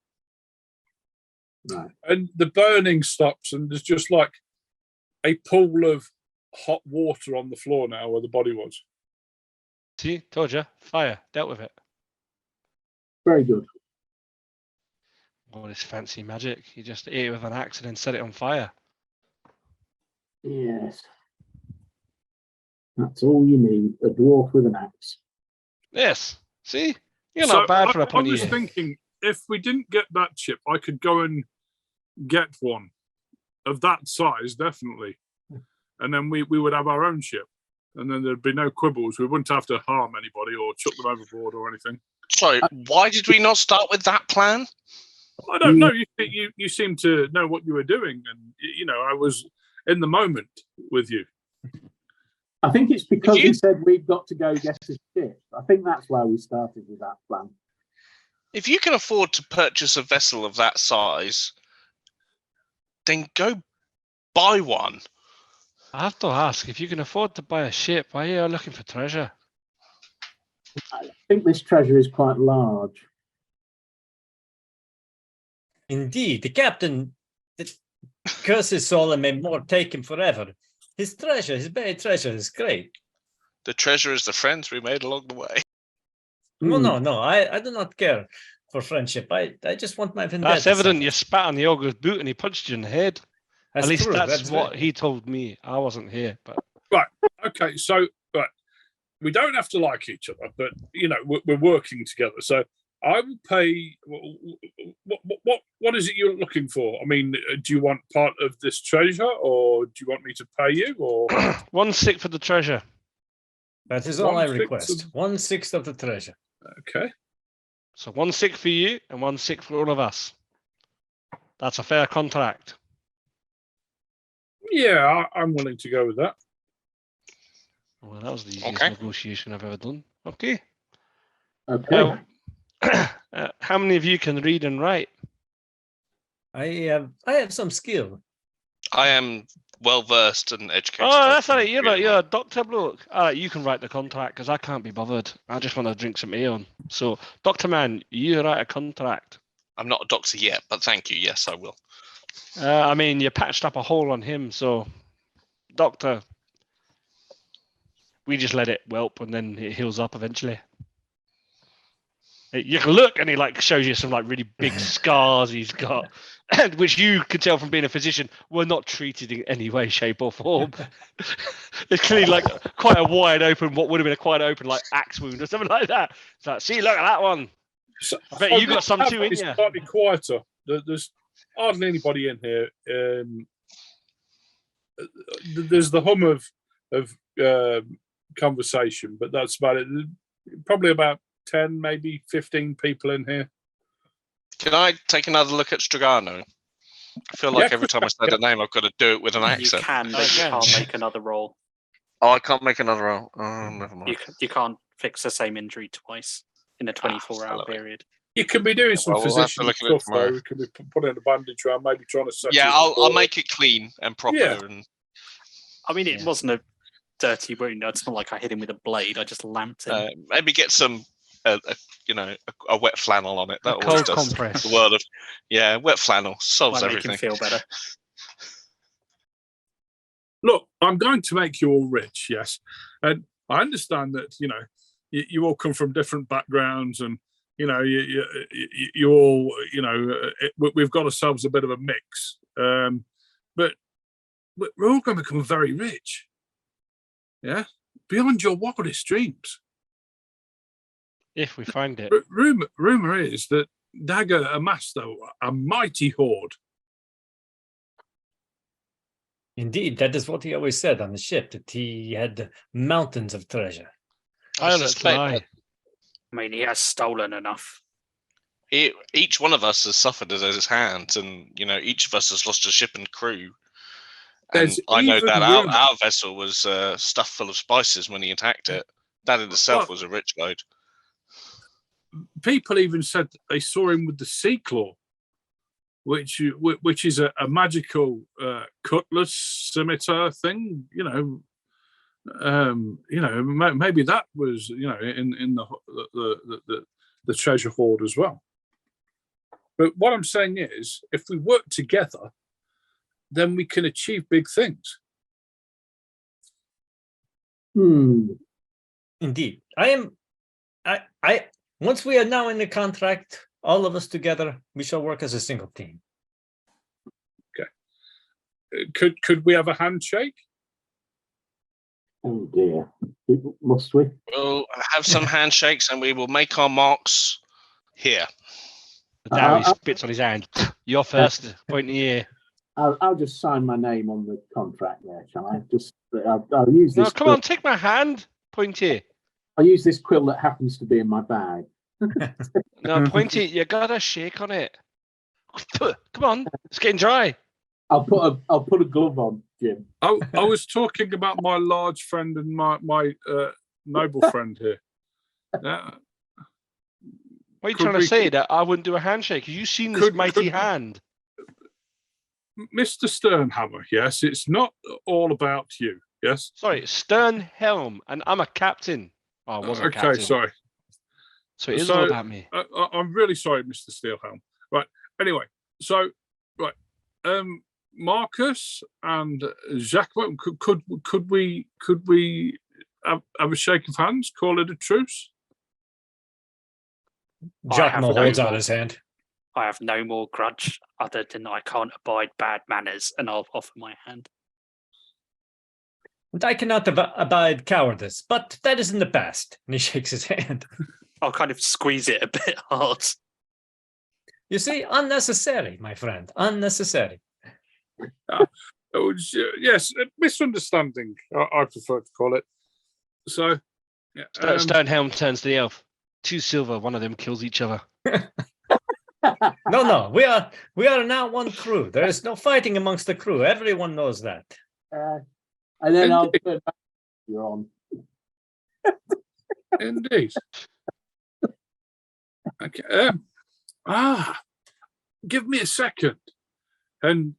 Right. And the burning stops, and there's just like a pool of hot water on the floor now where the body was. See, told you, fire, dealt with it. Very good. Oh, this fancy magic. You just ate it with an axe and then set it on fire. Yes. That's all you need, a dwarf with an axe. Yes. See? You're So not bad for a I point of was view. thinking, if we didn't get that chip, I could go and get one of that size, definitely. And then we would have our own ship. And then there'd be no quibbles. We wouldn't have to harm anybody or chuck them overboard or anything. So why did we not start with that plan? I don't know. You seem to know what you were doing. And, I was in the moment with you. I think it's because he said we've got to go get a ship. I think that's why we started with that plan. If you can afford to purchase a vessel of that size, then go buy one. I have to ask, if you can afford to buy a ship, why are you looking for treasure? I think this treasure is quite large. Indeed, the captain curses Sol and may more take him forever. His treasure, his buried treasure is great. The treasure is the friends we made along the way. No, I do not care for friendship. I just want my vendetta. That's evident. You spat on the ogre's boot and he punched you in the head. That's At least true. that's what right. he told me. I wasn't here, but Right. Okay. So, we don't have to like each other, but we're working together. So I will pay. What is it you're looking for? I mean, do you want part of this treasure, or do you want me to pay you? Or 1/6 for the treasure. That is all I 1/6 request. of- 1/6 of the treasure. Okay. So 1/6 for you and 1/6 for all of us. That's a fair contract. Yeah, I'm willing to go with that. Well, that was the easiest Okay. negotiation I've ever done. Okay. Okay. How many of you can read and write? I have some skill. I am well versed and educated. Oh, that's all right. You're a doctor bloke. All right, you can write the contract because I can't be bothered. I just want to drink some ale. So, Doctor Man, you write a contract. I'm not a doctor yet, but thank you. Yes, I will. I mean, you patched up a hole on him, so Doctor, we just let it whelp and then it heals up eventually. You can look and he shows you some really big scars he's got, and which you could tell from being a physician were not treated in any way, shape, or form. It's clearly quite a wide open, what would have been a quite open axe wound or something like that. It's like, see, look at that one. So, I bet you got some too in it's you. slightly quieter. There's hardly anybody in here. There's the hum of conversation, but that's about it. Probably about 10, maybe 15 people in here. Can I take another look at Stragano? I feel like every time I say the name, I've got to do it with an You accent. can, but you can't make another roll. Oh, I can't make another roll. Oh, never mind. You can't fix the same injury twice in a 24-hour follow it. period. You can be doing some Well, we'll have to physician look at it stuff, tomorrow. though. We can be putting a bandage around, maybe trying to settle Yeah, it I'll before- make it clean and proper. Yeah. And I mean, it Yeah. wasn't a dirty wound. It's not like I hit him with a blade. I just lamped him. maybe get some, a wet flannel on it. That A always cold does compress. the world of. Yeah, wet flannel solves Might make him everything. feel better. Look, I'm going to make you all rich, yes. And I understand that, you all come from different backgrounds and, you all, we've got ourselves a bit of a mix. But we're all going to become very rich. Yeah? Beyond your wildest dreams. If we find it. Rumor is that Dagger amassed a mighty hoard. Indeed, that is what he always said on the ship, that he had mountains of treasure. I Pirates suspect lie. that I mean, he has stolen enough. each one of us has suffered at his hands, and each of us has lost a ship and crew. And There's I know even that rumour- our vessel was stuffed full of spices when he attacked it. That in itself Well- was a rich load. People even said that they saw him with the sea claw, which is a magical cutlass scimitar thing. Maybe that was in the treasure hoard as well. But what I'm saying is, if we work together, then we can achieve big things. Indeed. I once we are now in the contract, all of us together, we shall work as a single team. Could we have a handshake? Oh dear. Must we? We'll have some handshakes and we will make our marks here. Dowie spits on his hand. You're first, point in the ear. I'll just sign my name on the contract there, shall I? I'll use this. No, come on, take my hand. Point here. I'll use this quill that happens to be in my bag. No, point it. You gotta shake on it. Come on, it's getting dry. I'll put a glove on, Jim. I was talking about my large friend and my noble friend here. What are you trying to say? That I wouldn't do a handshake? Have you seen this mighty hand? Mr. Sternhammer, yes, it's not all about you, yes? Sorry, Sternhelm, and I'm a captain. Oh, I was a captain. Okay, sorry. So it is all about me. I'm really sorry, Mr. Steelhelm. Right, anyway, so, right, Marcus and Jacques, could we have a shake of hands, call it a truce? Giacomo holds out his hand. I have no more grudge other than I can't abide bad manners, and I'll offer my hand. And I cannot abide cowardice, but that is in the past. And he shakes his hand. I'll kind of squeeze it a bit hard. You see, unnecessary, my friend, unnecessary. Yes, misunderstanding, I prefer to call it. So, Sternhelm turns to the elf. 2 silver, one of them kills each other. No, we are now one crew. There is no fighting amongst the crew. Everyone knows that. And then I'll turn back. You're on. Indeed. Okay. Give me a second. And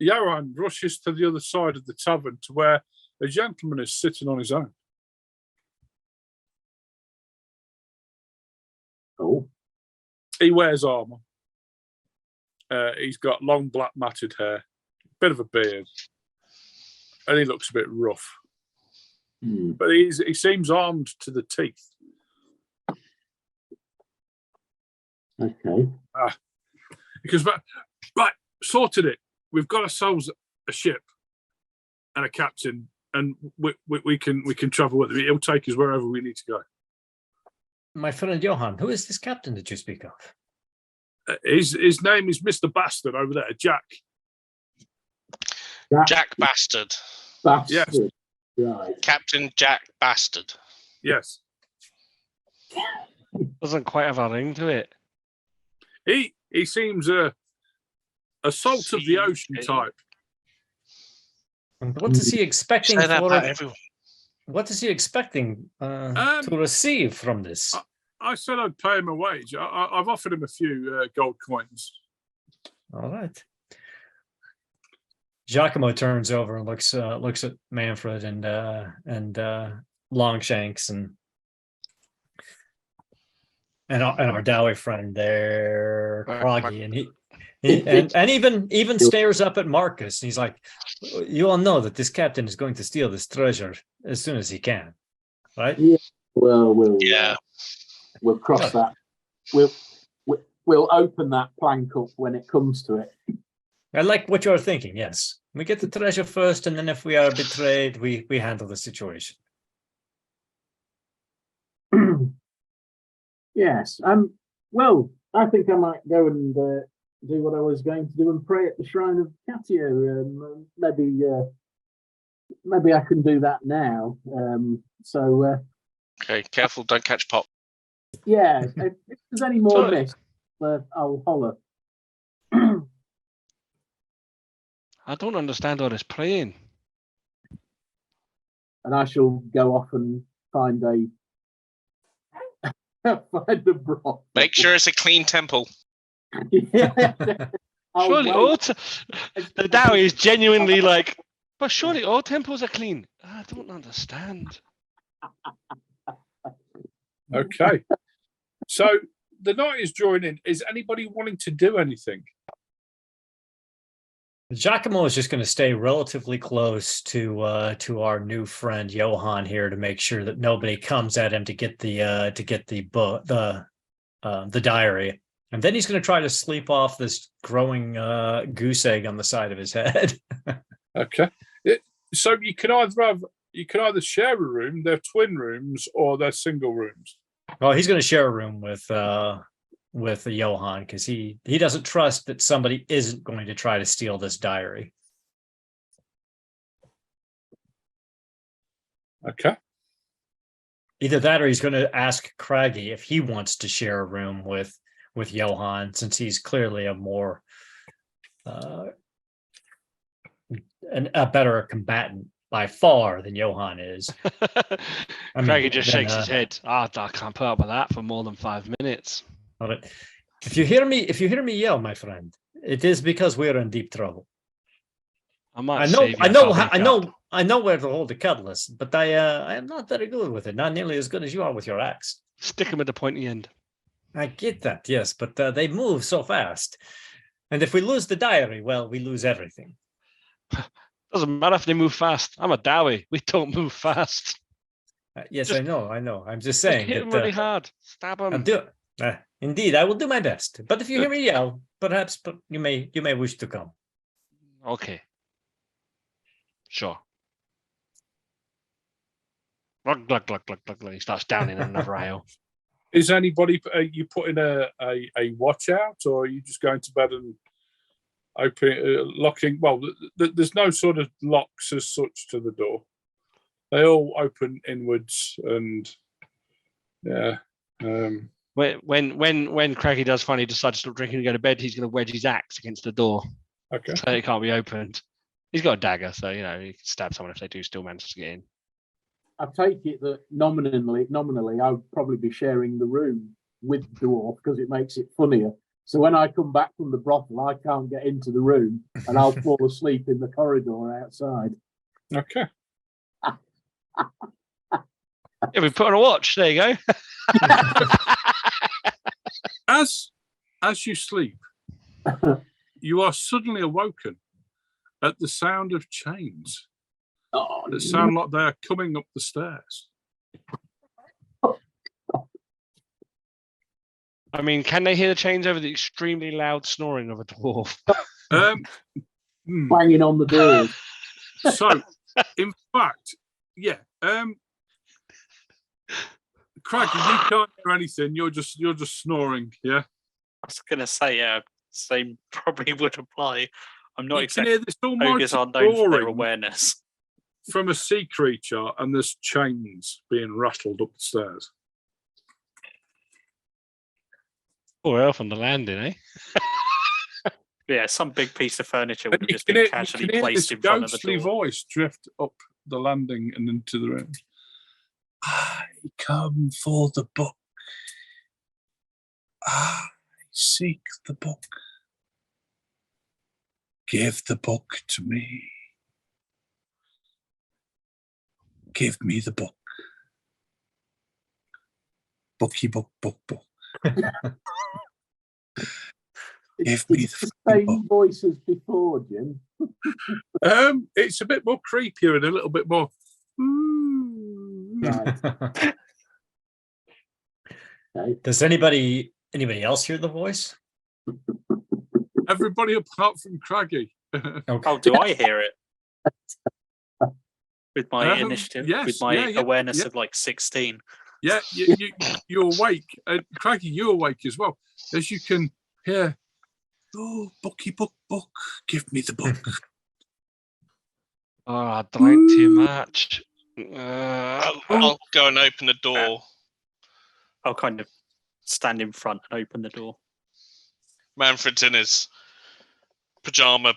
Yaran rushes to the other side of the tavern to where a gentleman is sitting on his own. Oh. He wears armour. He's got long black matted hair, bit of a beard, and he looks a bit rough. But he seems armed to the teeth. Okay. Because right, sorted it. We've got ourselves a ship and a captain, and we can travel with him. He'll take us wherever we need to go. My friend Johan, who is this captain that you speak of? His name is Mr. Bastard over there, Jack. Jack Bastard. Bastard. Yes. Right. Captain Jack Bastard. Yes. Doesn't quite have a ring to it. He seems a salt of the ocean type. And what is he expecting Say that for about everyone. What is he expecting to receive from this? I said I'd pay him a wage. I've offered him a few gold coins. All right. Giacomo turns over and looks at Manfred and Longshanks and our Dowie friend there, Croggy, and he even stares up at Marcus. And he's like, "You all know that this captain is going to steal this treasure as soon as he can, right?" Yeah. Well, we'll cross that. We'll open that plank up when it comes to it. I like what you're thinking. Yes, we get the treasure first, and then if we are betrayed, we handle the situation. Yes. Well, I think I might go and do what I was going to do and pray at the shrine of Catio. Maybe I can do that now. Okay, careful, don't catch pop. Yeah. If there's any more miss, I'll holler. I don't understand all this praying. And I shall go off and find the broth. Make sure it's a clean temple. Yeah. Surely the Dowie is genuinely like, but surely all temples are clean. I don't understand. Okay. So the night is drawing in. Is anybody wanting to do anything? Giacomo is just going to stay relatively close to our new friend Johan here to make sure that nobody comes at him to get the book, the diary, and then he's going to try to sleep off this growing goose egg on the side of his head. Okay. So you can either share a room, they're twin rooms, or they're single rooms. Well, he's going to share a room with Johan because he doesn't trust that somebody isn't going to try to steal this diary. Okay. Either that or he's going to ask Craggy if he wants to share a room with Johan, since he's clearly a more a better combatant by far than Johan is. Craggy just shakes his head. I can't put up with that for more than 5 minutes. If you hear me yell, my friend, it is because we're in deep trouble. I know where to hold the cutlass, but I am not very good with it. Not nearly as good as you are with your axe. Stick him at the pointy end. I get that, yes, but they move so fast. And if we lose the diary, well, we lose everything. Doesn't matter if they move fast. I'm a Dowie. We don't move fast. Yes, I know. I'm just saying. Hit him really hard. Stab him. Indeed, I will do my best. But if you hear me yell, perhaps you may wish to come. Okay. Sure. Glug, glug, glug, glug, glug, glug. He starts down in another aisle. Is anybody you putting a watch out, or are you just going to bed and locking? Well, there's no sort of locks as such to the door. They all open inwards, and yeah. When Craggy does finally decide to stop drinking and go to bed, he's going to wedge his axe against the door. Okay. So it can't be opened. He's got a dagger, so he can stab someone if they do still manage to get in. I take it that nominally, I would probably be sharing the room with the dwarf because it makes it funnier. So when I come back from the brothel, I can't get into the room, and I'll fall asleep in the corridor outside. Okay. Yeah, we put on a watch. There you go. As you sleep, you are suddenly awoken at the sound of chains that sound like they are coming up the stairs. I mean, can they hear the chains over the extremely loud snoring of a dwarf? Banging on the door. So, in fact, yeah. Craggy, you can't hear anything. You're just snoring. Yeah. I was gonna say, yeah, same probably would apply. I'm not You can exactly. hear this almighty Ogres are known for their roaring awareness. from a sea creature, and there's chains being rattled up the stairs. Or elf on the landing, eh? Yeah, some big piece of furniture would And have just been casually placed in front of the ghostly door. voice drift up the landing and into the room. I come for the book. I seek the book. Give the book to me. Give me the book. Booky book, book, book. Give me the same book. voice as before, Jim. It's a bit more creepier and a little bit more. Right. Okay. Does anybody else hear the voice? Everybody apart from Craggy. Oh, do I hear it? With my initiative, yes, with my yeah, awareness of like 16. Yeah, you're awake. Craggy, you're awake as well. As you can hear, oh, booky, book, book, give me the book. Oh, I drank too much. I'll go and open the door. I'll kind of stand in front and open the door. Manfred's in his pajama,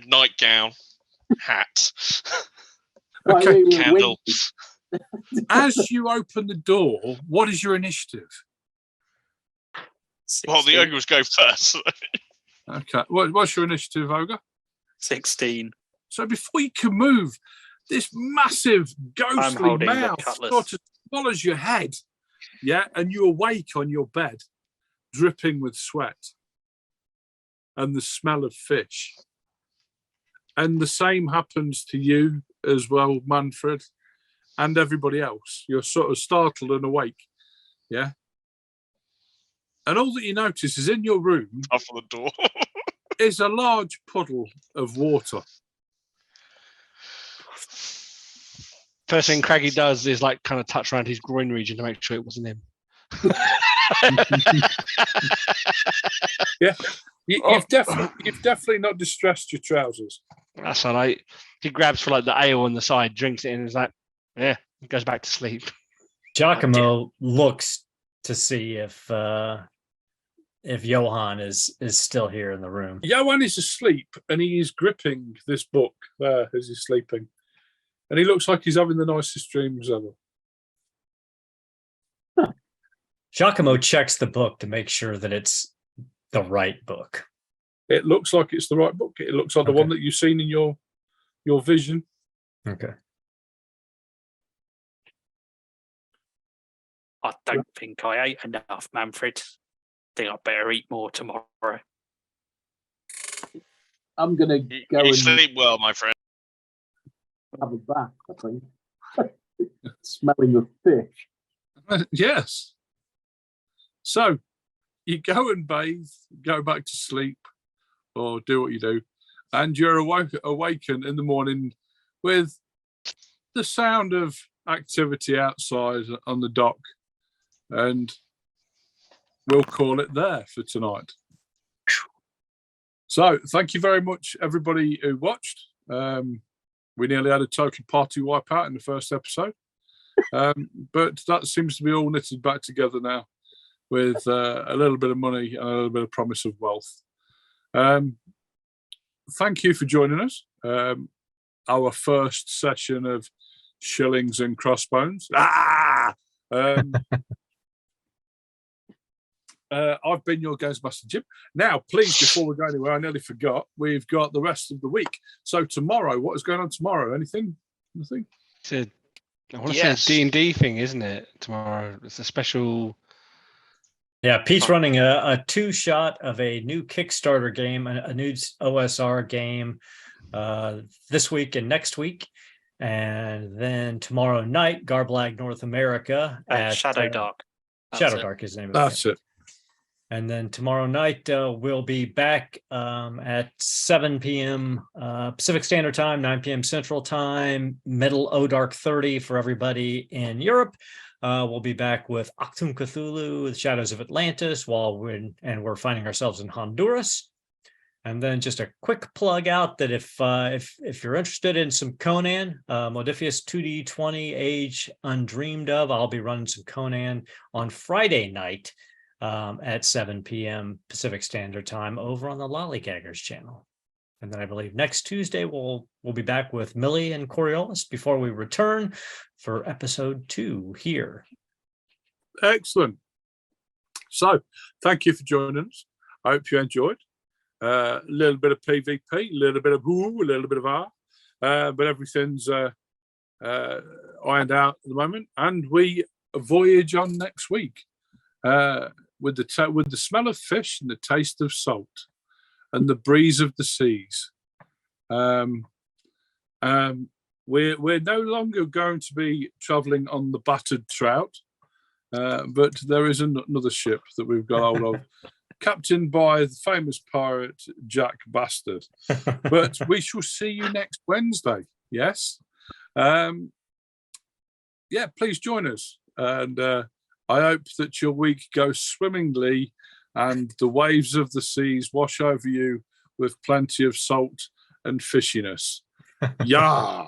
nightgown, hat, Okay, candles. As you open the door, what is your initiative? 16. Well, the ogres go first. Okay, what's your initiative, Ogre? 16. So before you can move, this massive ghostly holding the mouth cutlass. sort of swallows your head. Yeah, and you awake on your bed, dripping with sweat and the smell of fish. And the same happens to you as well, Manfred, and everybody else. You're sort of startled and awake. Yeah. And all that you notice is in your room Off the door. is a large puddle of water. First thing Craggy does is like kind of touch around his groin region to make sure it wasn't him. Yeah. You've definitely not distressed your trousers. That's all right. He grabs for like the ale on the side, drinks it, and is like, yeah, he goes back to sleep. Giacomo looks to see if Johan is still here in the room. Johan is asleep and he is gripping this book there as he's sleeping. And he looks like he's having the nicest dreams ever. Giacomo checks the book to make sure that it's the right book. It looks like it's the right book. It looks like the one that you've seen in your vision. Okay. I don't think I ate enough, Manfred. Think I better eat more tomorrow. I'm going to go You and sleep well, my friend. have a bath, I think. Smelling of fish. Yes. So you go and bathe, go back to sleep, or do what you do, and you're awakened in the morning with the sound of activity outside on the dock, and we'll call it there for tonight. So thank you very much, everybody who watched. We nearly had a total party wipeout in the first episode, but that seems to be all knitted back together now with a little bit of money and a little bit of promise of wealth. Thank you for joining us. Our first session of Shillings and Crossbones. I've been your Ghostmaster Jim. Now, please, before we go anywhere, I nearly forgot, we've got the rest of the week. So tomorrow, what is going on tomorrow? Anything? Nothing? I want to say a D&D thing, isn't it? Tomorrow. It's a special... Yeah, Pete's running a two-shot of a new Kickstarter game, a new OSR game this week and next week. And then tomorrow night, Garblag North America at Shadow Dark. Shadow Dark is the name of it. That's it. And then tomorrow night, we'll be back at 7 p.m. Pacific Standard Time, 9 p.m. Central Time, middle O-Dark 30 for everybody in Europe. We'll be back with Achtung Cthulhu, The Shadows of Atlantis, we're finding ourselves in Honduras. And then just a quick plug out that if you're interested in some Conan, Modiphius 2D20 Age Undreamed Of, I'll be running some Conan on Friday night at 7 p.m. Pacific Standard Time over on the Lollygaggers channel. And then I believe next Tuesday we'll be back with Millie and Coriolis before we return for episode 2 here. Excellent. So, thank you for joining us. I hope you enjoyed. A little bit of PvP, a little bit of ooh, a little bit of R, but everything's ironed out at the moment. And we voyage on next week with the smell of fish and the taste of salt and the breeze of the seas. We're no longer going to be travelling on the battered trout, but there is another ship that we've got hold of, captained by the famous pirate Jack Bastard. But we shall see you next Wednesday. Yes. Yeah, please join us. And I hope that your week goes swimmingly and the waves of the seas wash over you with plenty of salt and fishiness. Yeah.